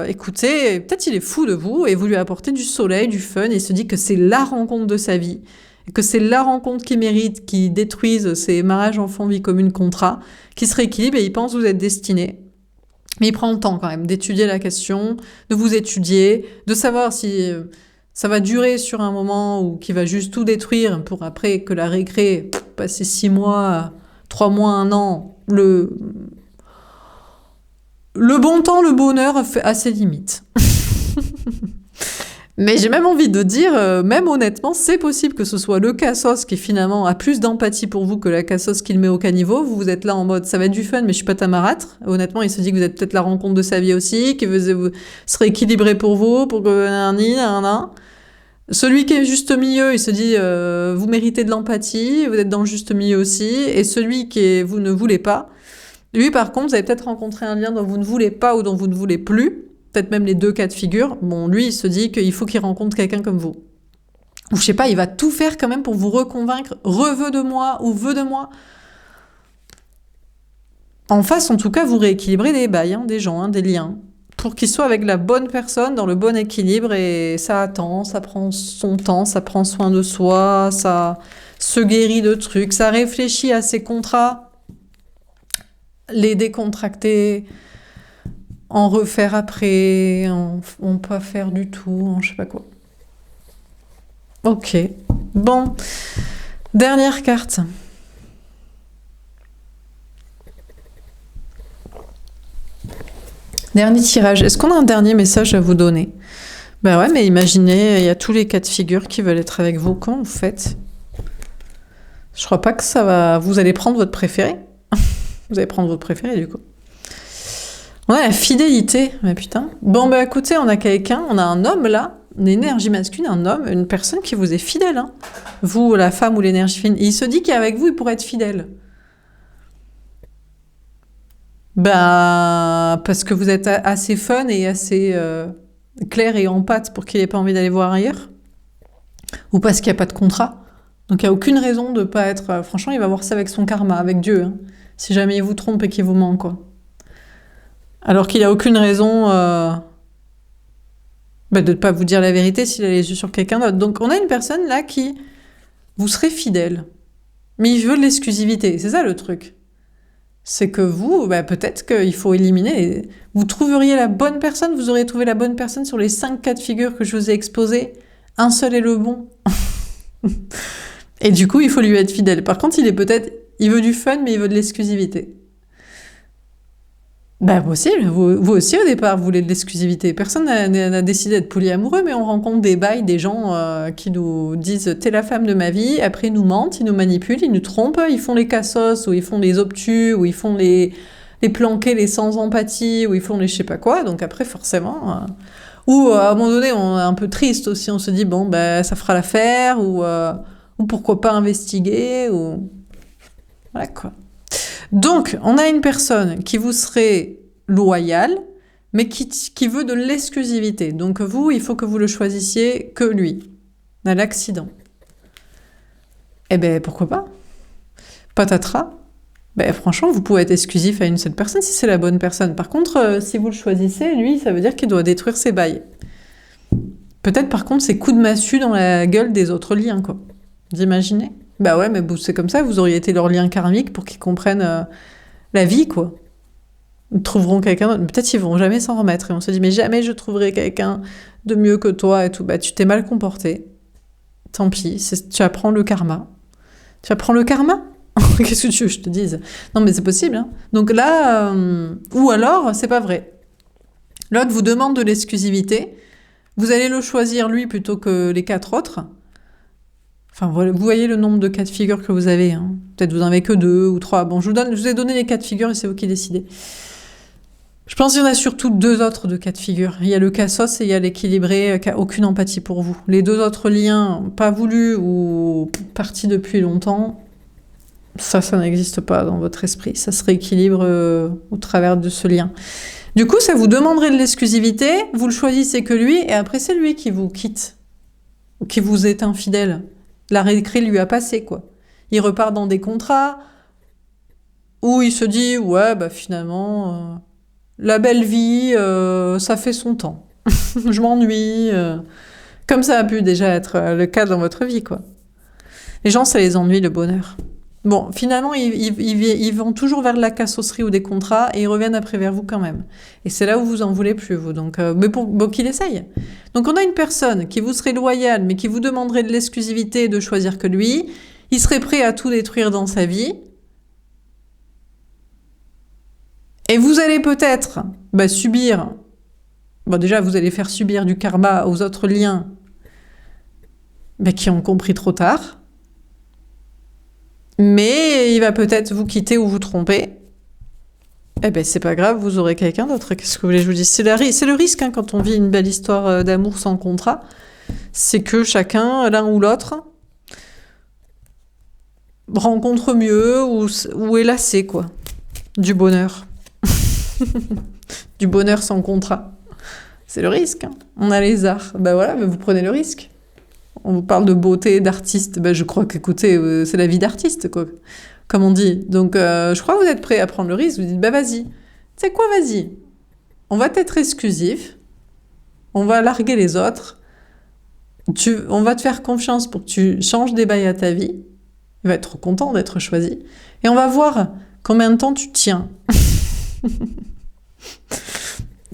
écoutez, peut-être il est fou de vous et vous lui apportez du soleil, du fun et il se dit que c'est la rencontre de sa vie et que c'est la rencontre qui mérite, qui détruise ces mariages enfants, vie commune, contrat, qui se rééquilibre et il pense que vous êtes destiné. Mais il prend le temps quand même d'étudier la question, de vous étudier, de savoir si ça va durer sur un moment ou qu'il va juste tout détruire pour après que la récré, passer 6 mois, 3 mois, 1 an, le bon temps, le bonheur a ses limites. Mais j'ai même envie de dire, même honnêtement, c'est possible que ce soit le cassos qui finalement a plus d'empathie pour vous que la cassos qu'il met au caniveau. Vous êtes là en mode, ça va être du fun, mais je suis pas ta marâtre. Honnêtement, il se dit que vous êtes peut-être la rencontre de sa vie aussi, que vous serez équilibré pour vous, pour que nan. Celui qui est juste milieu, il se dit vous méritez de l'empathie, vous êtes dans le juste milieu aussi. Et celui qui est vous ne voulez pas, lui par contre, vous avez peut-être rencontré un lien dont vous ne voulez pas ou dont vous ne voulez plus, peut-être même les deux cas de figure. Bon, lui, il se dit qu'il faut qu'il rencontre quelqu'un comme vous. Ou je sais pas, il va tout faire quand même pour vous reconvaincre, veux de moi ou veux de moi. En face, en tout cas, vous rééquilibrez des bails, des gens, des liens, pour qu'ils soient avec la bonne personne, dans le bon équilibre, et ça attend, ça prend son temps, ça prend soin de soi, ça se guérit de trucs, ça réfléchit à ses contrats, les décontracter, en refaire après, en pas faire du tout, en je sais pas quoi. Ok, bon, dernière carte. Dernier tirage. Est-ce qu'on a un dernier message à vous donner? Ben ouais, mais imaginez, il y a tous les cas de figure qui veulent être avec vous. Comment vous faites? Je crois pas que ça va... Vous allez prendre votre préféré. Vous allez prendre votre préféré, du coup. On a la fidélité. Mais putain. Bon, ben écoutez, on a quelqu'un, on a un homme, là, une énergie masculine, un homme, une personne qui vous est fidèle. Vous, la femme ou l'énergie féminine. Il se dit qu'avec vous, il pourrait être fidèle. Bah, parce que vous êtes assez fun et assez clair et en pâte pour qu'il n'ait pas envie d'aller voir ailleurs. Ou parce qu'il n'y a pas de contrat. Donc il n'y a aucune raison de ne pas être... franchement, il va voir ça avec son karma, avec Dieu. Si jamais il vous trompe et qu'il vous ment, quoi. Alors qu'il n'a aucune raison de ne pas vous dire la vérité s'il a les yeux sur quelqu'un d'autre. Donc on a une personne là qui vous serait fidèle. Mais il veut de l'exclusivité. C'est ça le truc. C'est que vous, peut-être qu'il faut éliminer. Vous trouveriez la bonne personne, vous auriez trouvé la bonne personne sur les 5 cas de figure que je vous ai exposés. Un seul est le bon. Et du coup, il faut lui être fidèle. Par contre, il veut du fun, mais il veut de l'exclusivité. Possible. Vous aussi, au départ, vous voulez de l'exclusivité. Personne n'a décidé d'être polyamoureux, mais on rencontre des bails, des gens qui nous disent « t'es la femme de ma vie », après ils nous mentent, ils nous manipulent, ils nous trompent, ils font les cassos, ou ils font les obtus, ou ils font les planqués, les sans empathie, ou ils font les je sais pas quoi. Donc après, forcément... Ou à un moment donné, on est un peu triste aussi, on se dit « bon, ça fera l'affaire », ou pourquoi pas investiguer, ou... Voilà quoi. Donc, on a une personne qui vous serait loyale, mais qui veut de l'exclusivité. Donc vous, il faut que vous le choisissiez que lui. On a l'accident. Eh ben, pourquoi pas? Patatras. Franchement, vous pouvez être exclusif à une seule personne si c'est la bonne personne. Par contre, si vous le choisissez, lui, ça veut dire qu'il doit détruire ses bails. Peut-être, par contre, ses coups de massue dans la gueule des autres liens, quoi. Vous imaginez? Ouais, mais c'est comme ça, vous auriez été leur lien karmique pour qu'ils comprennent la vie, quoi. Ils trouveront quelqu'un d'autre. Peut-être ils vont jamais s'en remettre. Et on se dit, mais jamais je trouverai quelqu'un de mieux que toi et tout. Tu t'es mal comporté. Tant pis, tu apprends le karma. Tu apprends le karma? Qu'est-ce que tu veux que je te dise? Non, mais c'est possible. Donc là, ou alors, c'est pas vrai. L'autre vous demande de l'exclusivité. Vous allez le choisir, lui, plutôt que les 4 autres. Enfin, vous voyez le nombre de cas de figure que vous avez. Peut-être vous n'en avez que 2 ou 3. Bon, je vous ai donné les cas de figure et c'est vous qui décidez. Je pense qu'il y en a surtout 2 autres de cas de figure. Il y a le cassos et il y a l'équilibré qui n'a aucune empathie pour vous. Les 2 autres liens, pas voulus ou partis depuis longtemps, ça n'existe pas dans votre esprit. Ça se rééquilibre au travers de ce lien. Du coup, ça vous demanderait de l'exclusivité, vous le choisissez que lui, et après c'est lui qui vous quitte, ou qui vous est infidèle. La récré lui a passé, quoi. Il repart dans des contrats où il se dit, ouais, finalement, la belle vie, ça fait son temps. Je m'ennuie. Comme ça a pu déjà être le cas dans votre vie, quoi. Les gens, ça les ennuie, le bonheur. Bon, finalement, ils vont toujours vers de la cassosserie ou des contrats et ils reviennent après vers vous quand même. Et c'est là où vous en voulez plus, vous. Donc, mais pour qu'il essaye. Donc, on a une personne qui vous serait loyale, mais qui vous demanderait de l'exclusivité et de choisir que lui. Il serait prêt à tout détruire dans sa vie. Et vous allez peut-être subir... déjà, vous allez faire subir du karma aux autres liens qui ont compris trop tard. Mais il va peut-être vous quitter ou vous tromper. C'est pas grave, vous aurez quelqu'un d'autre. Qu'est-ce que vous voulez que je vous dise? C'est le risque quand on vit une belle histoire d'amour sans contrat. c'est que chacun, l'un ou l'autre, rencontre mieux ou est lassé, quoi, du bonheur. Du bonheur sans contrat. C'est le risque, hein. On a les arts. Ben voilà, mais vous prenez le risque. On vous parle de beauté, d'artiste. Ben je crois qu'écoutez, c'est la vie d'artiste, quoi. Comme on dit. Donc, je crois que vous êtes prêts à prendre le risque. Vous dites, ben vas-y. Tu sais quoi, vas-y. On va t'être exclusif. On va larguer les autres. On va te faire confiance pour que tu changes des bails à ta vie. Il va être content d'être choisi. Et on va voir combien de temps tu tiens.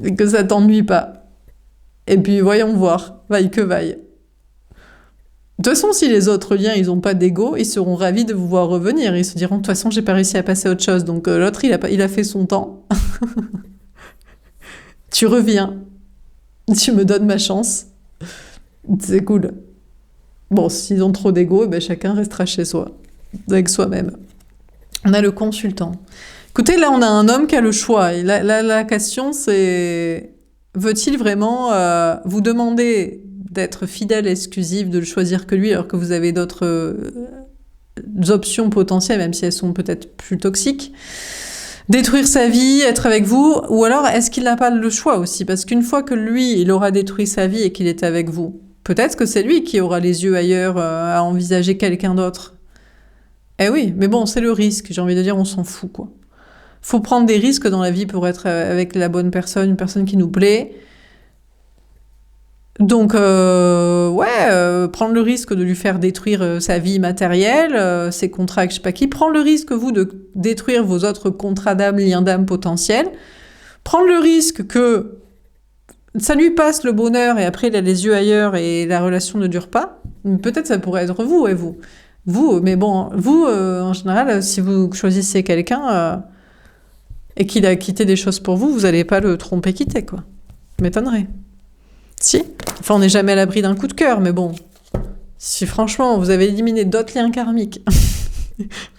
Et que ça t'ennuie pas. Et puis, voyons voir. Vaille que vaille. De toute façon, si les autres liens, ils n'ont pas d'ego, ils seront ravis de vous voir revenir. Ils se diront, de toute façon, j'ai pas réussi à passer à autre chose. Donc, l'autre, il a fait son temps. Tu reviens. Tu me donnes ma chance. C'est cool. Bon, s'ils ont trop d'ego, ben chacun restera chez soi, avec soi-même. On a le consultant. Écoutez, là, on a un homme qui a le choix. Et la question, c'est... Veut-il vraiment vous demander d'être fidèle, exclusif, de le choisir que lui, alors que vous avez d'autres options potentielles, même si elles sont peut-être plus toxiques, détruire sa vie, être avec vous, ou alors est-ce qu'il n'a pas le choix aussi? Parce qu'une fois que lui, il aura détruit sa vie et qu'il est avec vous, peut-être que c'est lui qui aura les yeux ailleurs à envisager quelqu'un d'autre. Eh oui, mais bon, c'est le risque, j'ai envie de dire, on s'en fout, quoi. Faut prendre des risques dans la vie pour être avec la bonne personne, une personne qui nous plaît. Donc, prendre le risque de lui faire détruire sa vie matérielle, ses contrats avec je sais pas qui. Prendre le risque, vous, de détruire vos autres contrats d'âme, liens d'âme potentiels. Prendre le risque que ça lui passe le bonheur et après il a les yeux ailleurs et la relation ne dure pas. Peut-être ça pourrait être vous et vous. Vous, mais bon, vous, en général, si vous choisissez quelqu'un et qu'il a quitté des choses pour vous, vous n'allez pas le tromper quitter, quoi. M'étonnerait. Si. Enfin, on n'est jamais à l'abri d'un coup de cœur, mais bon. Si franchement, vous avez éliminé d'autres liens karmiques,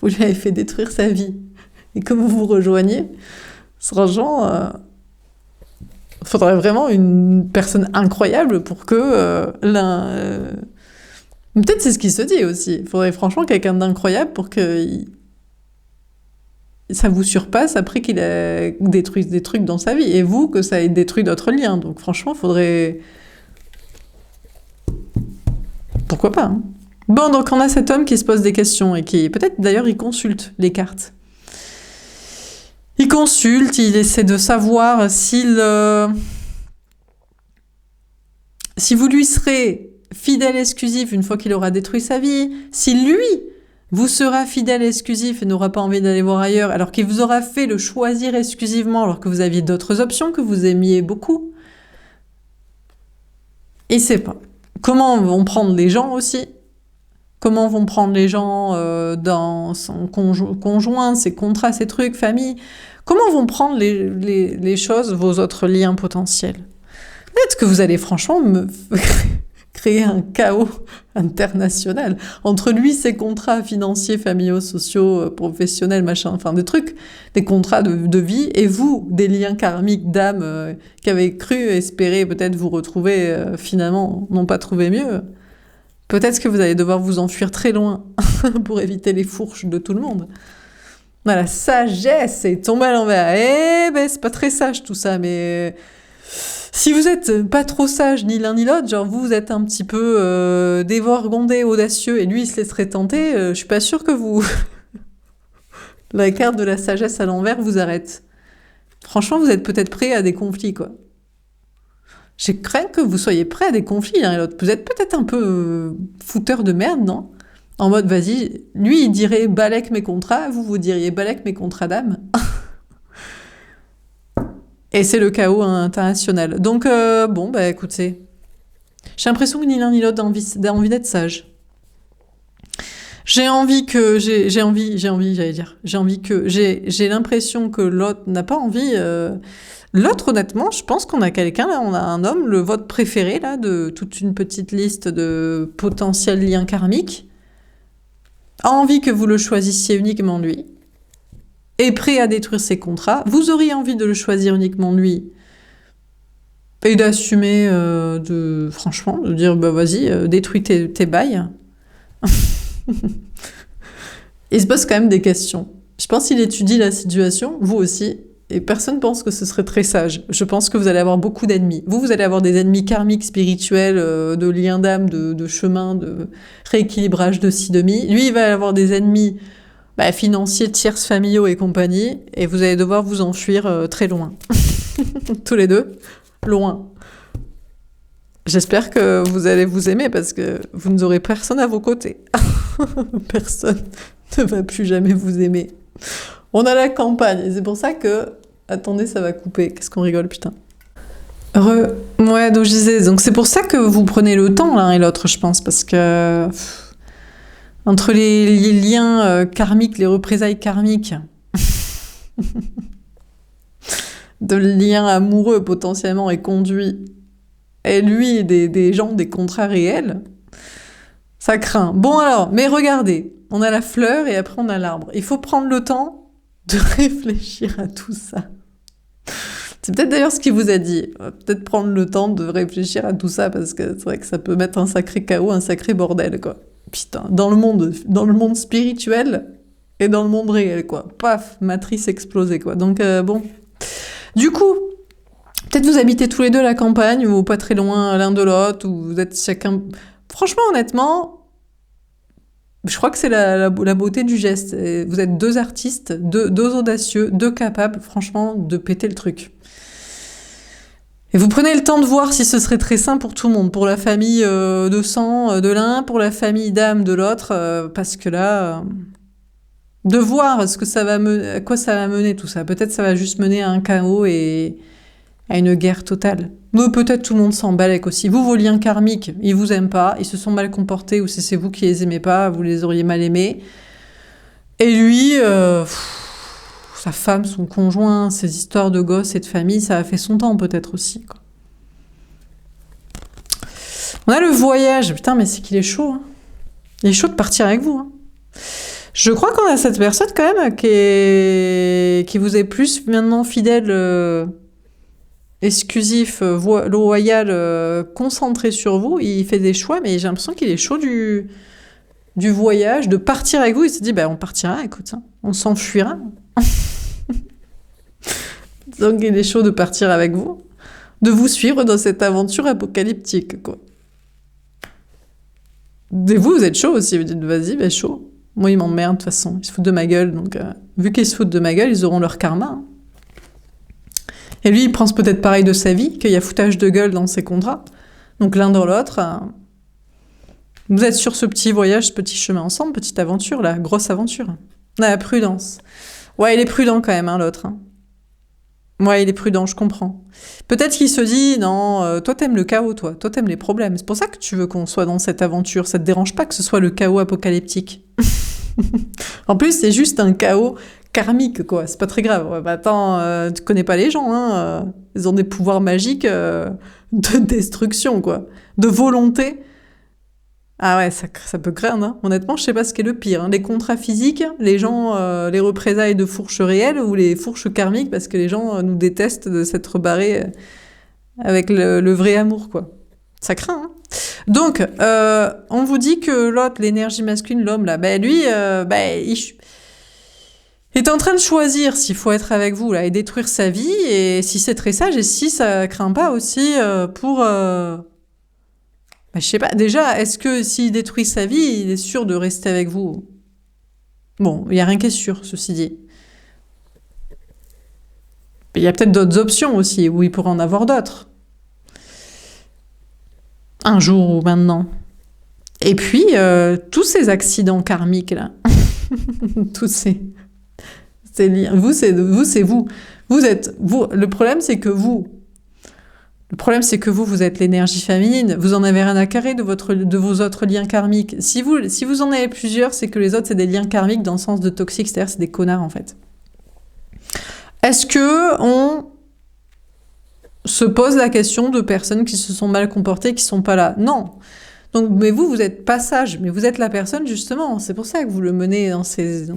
vous lui avez fait détruire sa vie, et que vous vous rejoignez, franchement, faudrait vraiment une personne incroyable pour que l'un... Peut-être c'est ce qui se dit aussi. Il faudrait franchement quelqu'un d'incroyable pour que ça vous surpasse après qu'il ait détruit des trucs dans sa vie. Et vous, que ça ait détruit d'autres liens. Donc franchement, il faudrait... Pourquoi pas, hein. Bon, donc on a cet homme qui se pose des questions et qui, peut-être d'ailleurs, il consulte les cartes. Il consulte, il essaie de savoir si vous lui serez fidèle exclusif une fois qu'il aura détruit sa vie, si lui vous sera fidèle exclusif et n'aura pas envie d'aller voir ailleurs, alors qu'il vous aura fait le choisir exclusivement alors que vous aviez d'autres options que vous aimiez beaucoup. Il sait pas. Comment vont prendre les gens aussi? Comment vont prendre les gens dans son conjoint, ses contrats, ses trucs, famille? Comment vont prendre les choses, vos autres liens potentiels? Peut-être que vous allez franchement créer un chaos international entre lui, ses contrats financiers, familiaux, sociaux, professionnels, machin, enfin des trucs, des contrats de vie, et vous, des liens karmiques d'âme qui avaient cru, espérer peut-être vous retrouver, finalement n'ont pas trouvé mieux. Peut-être que vous allez devoir vous enfuir très loin pour éviter les fourches de tout le monde. On a la sagesse, c'est tombé à l'envers. Eh ben, c'est pas très sage tout ça, mais... Si vous êtes pas trop sage ni l'un ni l'autre, genre vous êtes un petit peu dévorgondé, audacieux, et lui il se laisserait tenter, je suis pas sûre que vous... La carte de la sagesse à l'envers vous arrête. Franchement, vous êtes peut-être prêt à des conflits, quoi. J'ai craint que vous soyez prêt à des conflits l'un et l'autre. Vous êtes peut-être un peu fouteur de merde, non? En mode, vas-y, lui il dirait balèque mes contrats, vous diriez balèque mes contrats d'âme. Et c'est le chaos international. Donc, bon, bah écoutez, j'ai l'impression que ni l'un ni l'autre a envie d'être sage. J'ai l'impression que l'autre n'a pas envie. L'autre, honnêtement, je pense qu'on a quelqu'un, là, on a un homme, le vôtre préféré, là, de toute une petite liste de potentiels liens karmiques, a envie que vous le choisissiez uniquement lui, est prêt à détruire ses contrats, vous auriez envie de le choisir uniquement lui, Et d'assumer, franchement, de dire, bah vas-y, détruis tes bails. Il se pose quand même des questions. Je pense qu'il étudie la situation, vous aussi, et personne pense que ce serait très sage. Je pense que vous allez avoir beaucoup d'ennemis. Vous allez avoir des ennemis karmiques, spirituels, de liens d'âme, de chemin, de rééquilibrage de ci, de mi. Lui, il va avoir des ennemis financiers, tierces, familiaux et compagnie, et vous allez devoir vous enfuir très loin. Tous les deux, loin. J'espère que vous allez vous aimer parce que vous n'aurez personne à vos côtés. Personne ne va plus jamais vous aimer. On a la campagne et c'est pour ça que... Attendez, ça va couper. Qu'est-ce qu'on rigole, putain. Ouais, donc je disais... Donc c'est pour ça que vous prenez le temps l'un et l'autre, je pense, parce que... Entre les liens karmiques, les représailles karmiques, de liens amoureux potentiellement et conduits, et lui, des gens, des contrats réels, ça craint. Bon alors, mais regardez, on a la fleur et après on a l'arbre. Il faut prendre le temps de réfléchir à tout ça. C'est peut-être d'ailleurs ce qu'il vous a dit. Peut-être prendre le temps de réfléchir à tout ça parce que c'est vrai que ça peut mettre un sacré chaos, un sacré bordel, quoi. Putain, dans le monde spirituel et dans le monde réel, quoi. Paf, matrice explosée, quoi. Donc bon. Du coup, peut-être vous habitez tous les deux à la campagne ou pas très loin l'un de l'autre, ou vous êtes chacun... Franchement, honnêtement, je crois que c'est la beauté du geste. Vous êtes deux artistes, deux audacieux, deux capables, franchement, de péter le truc. Et vous prenez le temps de voir si ce serait très sain pour tout le monde, pour la famille de sang de l'un, pour la famille d'âme de l'autre, parce que là... de voir ce que ça va à quoi ça va mener tout ça. Peut-être ça va juste mener à un chaos et à une guerre totale. Mais peut-être tout le monde s'en balèque aussi. Vous, vos liens karmiques, ils vous aiment pas, ils se sont mal comportés, ou si c'est vous qui les aimez pas, vous les auriez mal aimés. Et lui, sa femme, son conjoint, ses histoires de gosses et de famille, ça a fait son temps peut-être aussi, quoi. On a le voyage. Putain, mais c'est qu'il est chaud. Hein. Il est chaud de partir avec vous. Hein. Je crois qu'on a cette personne quand même qui vous est plus maintenant fidèle, exclusif, loyal, concentré sur vous. Il fait des choix, mais j'ai l'impression qu'il est chaud du voyage, de partir avec vous. Il s'est dit, on partira, écoute, hein, on s'enfuira. Donc il est chaud de partir avec vous, de vous suivre dans cette aventure apocalyptique, quoi. Et vous êtes chaud aussi, vous dites, vas-y, chaud. Moi, ils m'emmerdent de toute façon, ils se foutent de ma gueule, donc vu qu'ils se foutent de ma gueule, ils auront leur karma. Hein. Et lui, il pense peut-être pareil de sa vie, qu'il y a foutage de gueule dans ses contrats. Donc l'un dans l'autre, vous êtes sur ce petit voyage, ce petit chemin ensemble, petite aventure, là, grosse aventure. La prudence. Ouais, il est prudent quand même, hein, l'autre. Hein. Ouais, il est prudent, je comprends. Peut-être qu'il se dit, non, toi t'aimes le chaos, toi t'aimes les problèmes. C'est pour ça que tu veux qu'on soit dans cette aventure. Ça te dérange pas que ce soit le chaos apocalyptique. En plus, c'est juste un chaos karmique, quoi. C'est pas très grave. Ouais, attends, tu connais pas les gens, hein. Ils ont des pouvoirs magiques de destruction, quoi. De volonté. Ah ouais, ça peut craindre, hein. Honnêtement, je sais pas ce qui est le pire. Hein. Les contrats physiques, les gens, les représailles de fourches réelles ou les fourches karmiques parce que les gens nous détestent de s'être barrés avec le vrai amour, quoi. Ça craint, hein. Donc, on vous dit que l'autre, l'énergie masculine, l'homme, là, lui, il est en train de choisir s'il faut être avec vous, là, et détruire sa vie, et si c'est très sage, et si ça craint pas aussi pour... je sais pas, déjà, est-ce que s'il détruit sa vie, il est sûr de rester avec vous? Bon, il n'y a rien qui est sûr, ceci dit. Il y a peut-être d'autres options aussi, où il pourrait en avoir d'autres. Un jour ou maintenant. Et puis, tous ces accidents karmiques, là, tous ces liens, vous, c'est vous. Vous êtes, vous, le problème, c'est que vous, vous êtes l'énergie féminine, vous en avez rien à carrer de vos autres liens karmiques. Si vous en avez plusieurs, c'est que les autres, c'est des liens karmiques dans le sens de toxique, c'est-à-dire c'est des connards, en fait. Est-ce que on se pose la question de personnes qui se sont mal comportées, qui sont pas là? Non. Donc, mais vous êtes pas sage, mais vous êtes la personne, justement. C'est pour ça que vous le menez dans ces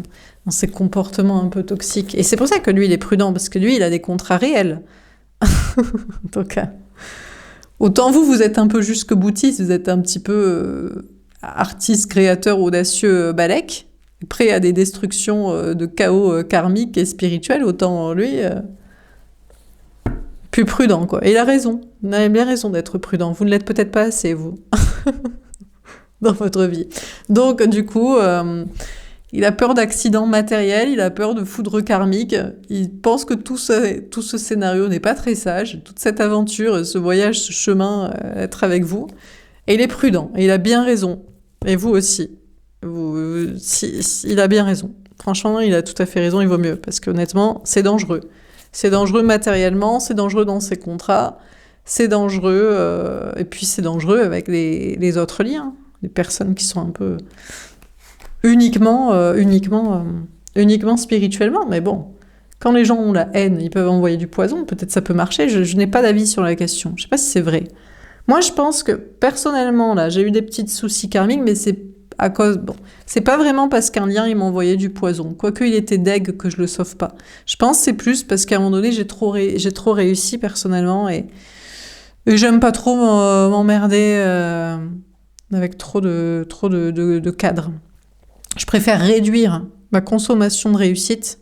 comportements un peu toxiques. Et c'est pour ça que lui, il est prudent, parce que lui, il a des contrats réels. Donc, Autant vous, vous êtes un peu jusque-boutiste, vous êtes un petit peu artiste, créateur, audacieux, balèque, prêt à des destructions de chaos karmique et spirituel, autant lui, plus prudent, quoi. Et il a raison, vous avez bien raison d'être prudent. Vous ne l'êtes peut-être pas assez, vous, dans votre vie. Donc, du coup, il a peur d'accidents matériels, il a peur de foudre karmique, il pense que tout ce scénario n'est pas très sage, toute cette aventure, ce voyage, ce chemin, être avec vous. Et il est prudent, et il a bien raison. Et vous aussi. Il a bien raison. Franchement, il a tout à fait raison, il vaut mieux. Parce qu'honnêtement, c'est dangereux. C'est dangereux matériellement, c'est dangereux dans ses contrats, c'est dangereux, et puis c'est dangereux avec les autres liens, les personnes qui sont un peu uniquement spirituellement. Mais bon, quand les gens ont la haine, ils peuvent envoyer du poison, peut-être ça peut marcher. Je n'ai pas d'avis sur la question. Je sais pas si c'est vrai. Moi, je pense que personnellement, là, j'ai eu des petits soucis karmiques, mais c'est à cause... Bon, c'est pas vraiment parce qu'un lien, il m'a envoyé du poison. Quoique il était deg que je le sauve pas. Je pense que c'est plus parce qu'à un moment donné, j'ai trop réussi personnellement et j'aime pas trop m'emmerder avec trop de cadres. Je préfère réduire ma consommation de réussite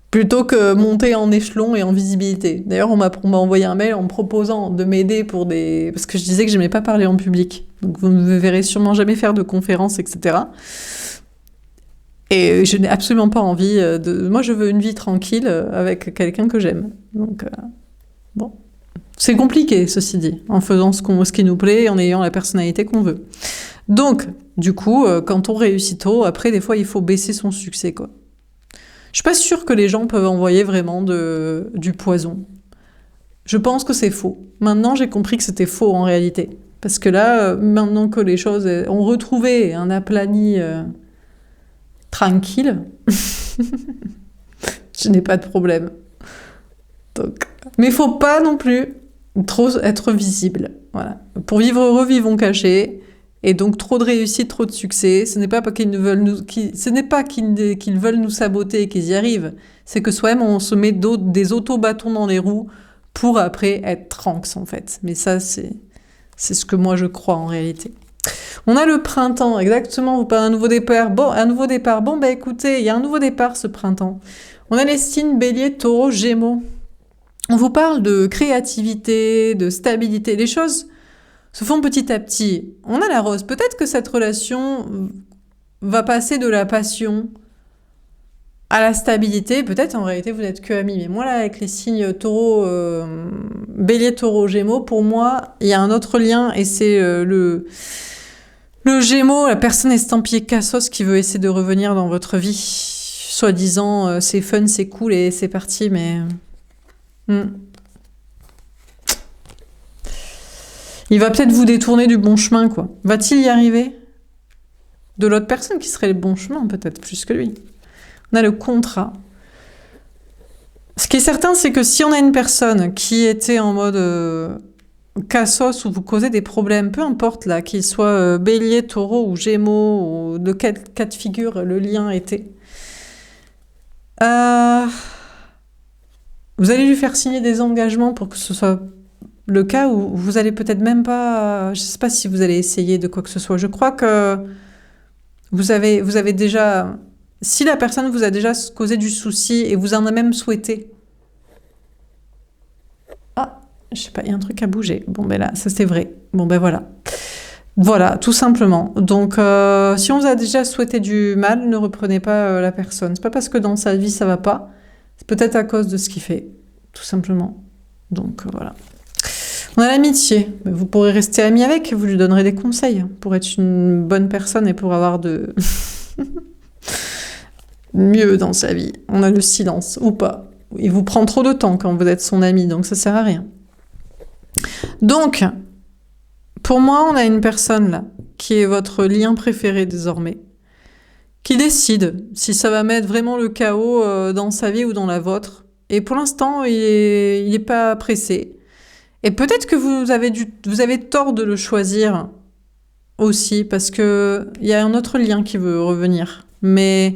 plutôt que monter en échelon et en visibilité. D'ailleurs, on m'a envoyé un mail en me proposant de m'aider pour des... Parce que je disais que j'aimais pas parler en public. Donc vous ne me verrez sûrement jamais faire de conférences, etc. Et je n'ai absolument pas envie de... Moi, je veux une vie tranquille avec quelqu'un que j'aime. Donc, bon. C'est compliqué, ceci dit, en faisant ce qui nous plaît, en ayant la personnalité qu'on veut. Donc, du coup, quand on réussit tôt, après, des fois, il faut baisser son succès, quoi. Je suis pas sûre que les gens peuvent envoyer vraiment du poison. Je pense que c'est faux. Maintenant, j'ai compris que c'était faux en réalité. Parce que là, maintenant que les choses ont retrouvé un aplani tranquille, je n'ai pas de problème. Donc... Mais il faut pas non plus trop être visible. Voilà. Pour vivre heureux, vivons cachés. Et donc trop de réussite, trop de succès, ce n'est pas qu'ils veulent nous saboter et qu'ils y arrivent, c'est que soi-même on se met des auto-bâtons dans les roues pour après être tranks en fait. Mais ça c'est ce que moi je crois en réalité. On a le printemps, exactement, vous parlez d'un nouveau départ. Bon, un nouveau départ. Bon, bah écoutez, il y a un nouveau départ ce printemps. On a les signes Bélier, Taureau, Gémeaux. On vous parle de créativité, de stabilité, les choses se font petit à petit. On a la rose. Peut-être que cette relation va passer de la passion à la stabilité. Peut-être en réalité vous n'êtes que amis. Mais moi là avec les signes taureau, bélier, taureau, gémeaux, pour moi il y a un autre lien et c'est le gémeaux, la personne estampillée Cassos qui veut essayer de revenir dans votre vie. Soi-disant c'est fun, c'est cool et c'est parti mais... Il va peut-être vous détourner du bon chemin, quoi. Va-t-il y arriver? De l'autre personne qui serait le bon chemin, peut-être, plus que lui. On a le contrat. Ce qui est certain, c'est que si on a une personne qui était en mode cassos ou vous causez des problèmes, peu importe là, qu'il soit bélier, taureau ou gémeaux, ou de quel cas de figure le lien était, vous allez lui faire signer des engagements pour que ce soit... le cas où vous allez peut-être même pas... Je ne sais pas si vous allez essayer de quoi que ce soit. Je crois que vous avez déjà... Si la personne vous a déjà causé du souci et vous en a même souhaité... Ah, je sais pas, il y a un truc à bouger. Bon, ben là, ça c'est vrai. Bon, ben voilà. Voilà, tout simplement. Donc, si on vous a déjà souhaité du mal, ne reprenez pas la personne. C'est pas parce que dans sa vie ça va pas. C'est peut-être à cause de ce qu'il fait, tout simplement. Donc, voilà. On a l'amitié. Vous pourrez rester ami avec, vous lui donnerez des conseils pour être une bonne personne et pour avoir de mieux dans sa vie. On a le silence, ou pas. Il vous prend trop de temps quand vous êtes son ami, donc ça sert à rien. Donc, pour moi, on a une personne là, qui est votre lien préféré désormais, qui décide si ça va mettre vraiment le chaos dans sa vie ou dans la vôtre. Et pour l'instant, il est pas pressé. Et peut-être que vous avez tort de le choisir aussi, parce que il y a un autre lien qui veut revenir. Mais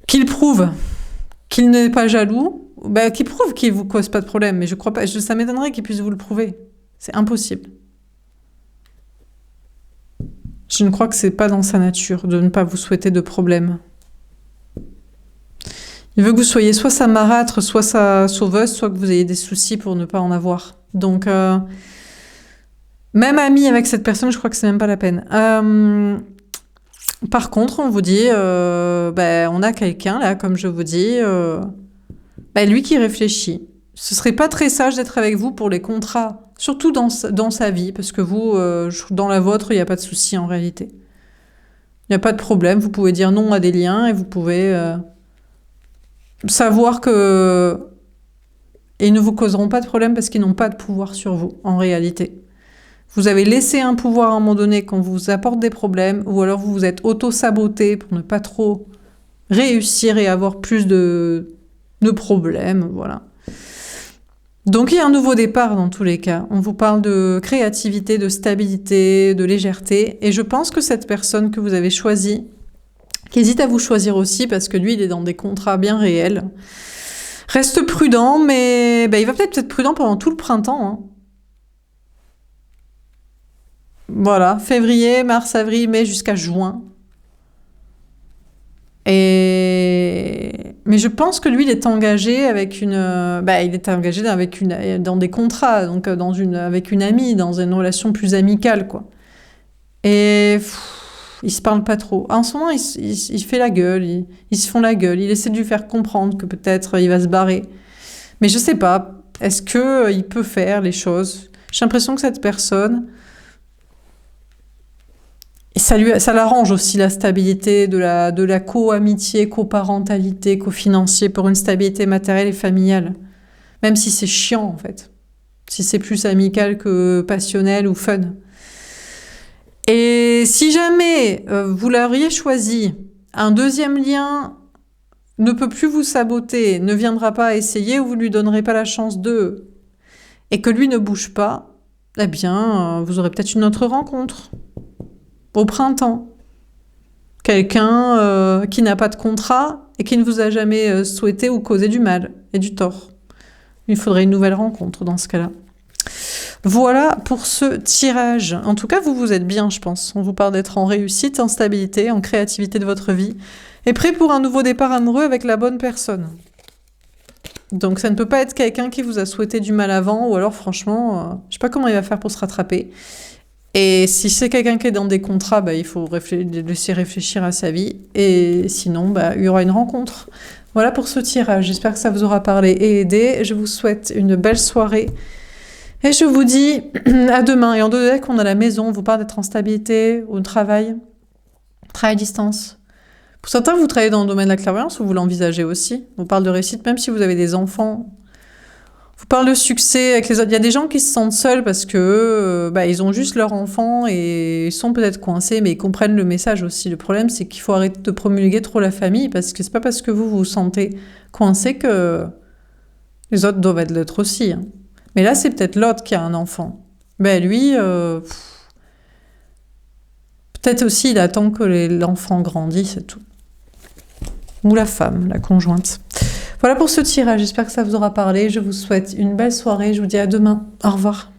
qu'il prouve qu'il n'est pas jaloux, qui prouve qu'il vous cause pas de problème, mais je crois pas, ça m'étonnerait qu'il puisse vous le prouver. C'est impossible. Je ne crois que c'est pas dans sa nature de ne pas vous souhaiter de problème. Il veut que vous soyez soit sa marâtre, soit sa sauveuse, soit que vous ayez des soucis pour ne pas en avoir. Donc, même ami avec cette personne, je crois que c'est même pas la peine. Par contre, on vous dit, on a quelqu'un là, comme je vous dis, lui qui réfléchit. Ce serait pas très sage d'être avec vous pour les contrats, surtout dans sa vie, parce que vous, dans la vôtre, il n'y a pas de souci en réalité. Il n'y a pas de problème, vous pouvez dire non à des liens et vous pouvez savoir que ils ne vous causeront pas de problème parce qu'ils n'ont pas de pouvoir sur vous, en réalité. Vous avez laissé un pouvoir à un moment donné quand vous apporte des problèmes, ou alors vous vous êtes auto-saboté pour ne pas trop réussir et avoir plus de problèmes, voilà. Donc il y a un nouveau départ dans tous les cas. On vous parle de créativité, de stabilité, de légèreté, et je pense que cette personne que vous avez choisie, qui hésite à vous choisir aussi, parce que lui, il est dans des contrats bien réels, reste prudent, mais il va peut-être être prudent pendant tout le printemps, hein. Voilà, février, mars, avril, mai, jusqu'à juin. Mais je pense que lui, il est engagé avec dans des contrats, donc avec une amie, dans une relation plus amicale, quoi. Et il se parle pas trop. En ce moment, il fait la gueule, ils se font la gueule, il essaie de lui faire comprendre que peut-être il va se barrer. Mais je sais pas, est-ce que il peut faire les choses? J'ai l'impression que cette personne, et ça l'arrange aussi la stabilité de la co-amitié, co-parentalité, co-financier pour une stabilité matérielle et familiale. Même si c'est chiant, en fait. Si c'est plus amical que passionnel ou fun. Et si jamais vous l'auriez choisi, un deuxième lien ne peut plus vous saboter, ne viendra pas essayer ou vous lui donnerez pas la chance de, et que lui ne bouge pas, eh bien, vous aurez peut-être une autre rencontre. Au printemps. Quelqu'un qui n'a pas de contrat et qui ne vous a jamais souhaité ou causé du mal et du tort. Il faudrait une nouvelle rencontre dans ce cas-là. Voilà pour ce tirage. En tout cas, vous êtes bien, je pense. On vous parle d'être en réussite, en stabilité, en créativité de votre vie et prêt pour un nouveau départ amoureux avec la bonne personne. Donc ça ne peut pas être quelqu'un qui vous a souhaité du mal avant ou alors franchement, je sais pas comment il va faire pour se rattraper. Et si c'est quelqu'un qui est dans des contrats, il faut laisser réfléchir à sa vie. Et sinon, il y aura une rencontre. Voilà pour ce tirage. J'espère que ça vous aura parlé et aidé. Je vous souhaite une belle soirée. Et je vous dis à demain. Et en deux decks, on a la maison. On vous parle d'être en stabilité, au travail à distance. Pour certains, vous travaillez dans le domaine de la clairvoyance ou vous l'envisagez aussi. On parle de réussite, même si vous avez des enfants. Vous parlez de succès avec les autres. Il y a des gens qui se sentent seuls parce que ils ont juste leur enfant et ils sont peut-être coincés, mais ils comprennent le message aussi. Le problème, c'est qu'il faut arrêter de promulguer trop la famille parce que c'est pas parce que vous vous sentez coincé que les autres doivent l'être aussi, hein. Mais là, c'est peut-être l'autre qui a un enfant. Lui, peut-être aussi, il attend que l'enfant grandisse, c'est tout. Ou la femme, la conjointe. Voilà pour ce tirage, j'espère que ça vous aura parlé. Je vous souhaite une belle soirée, je vous dis à demain. Au revoir.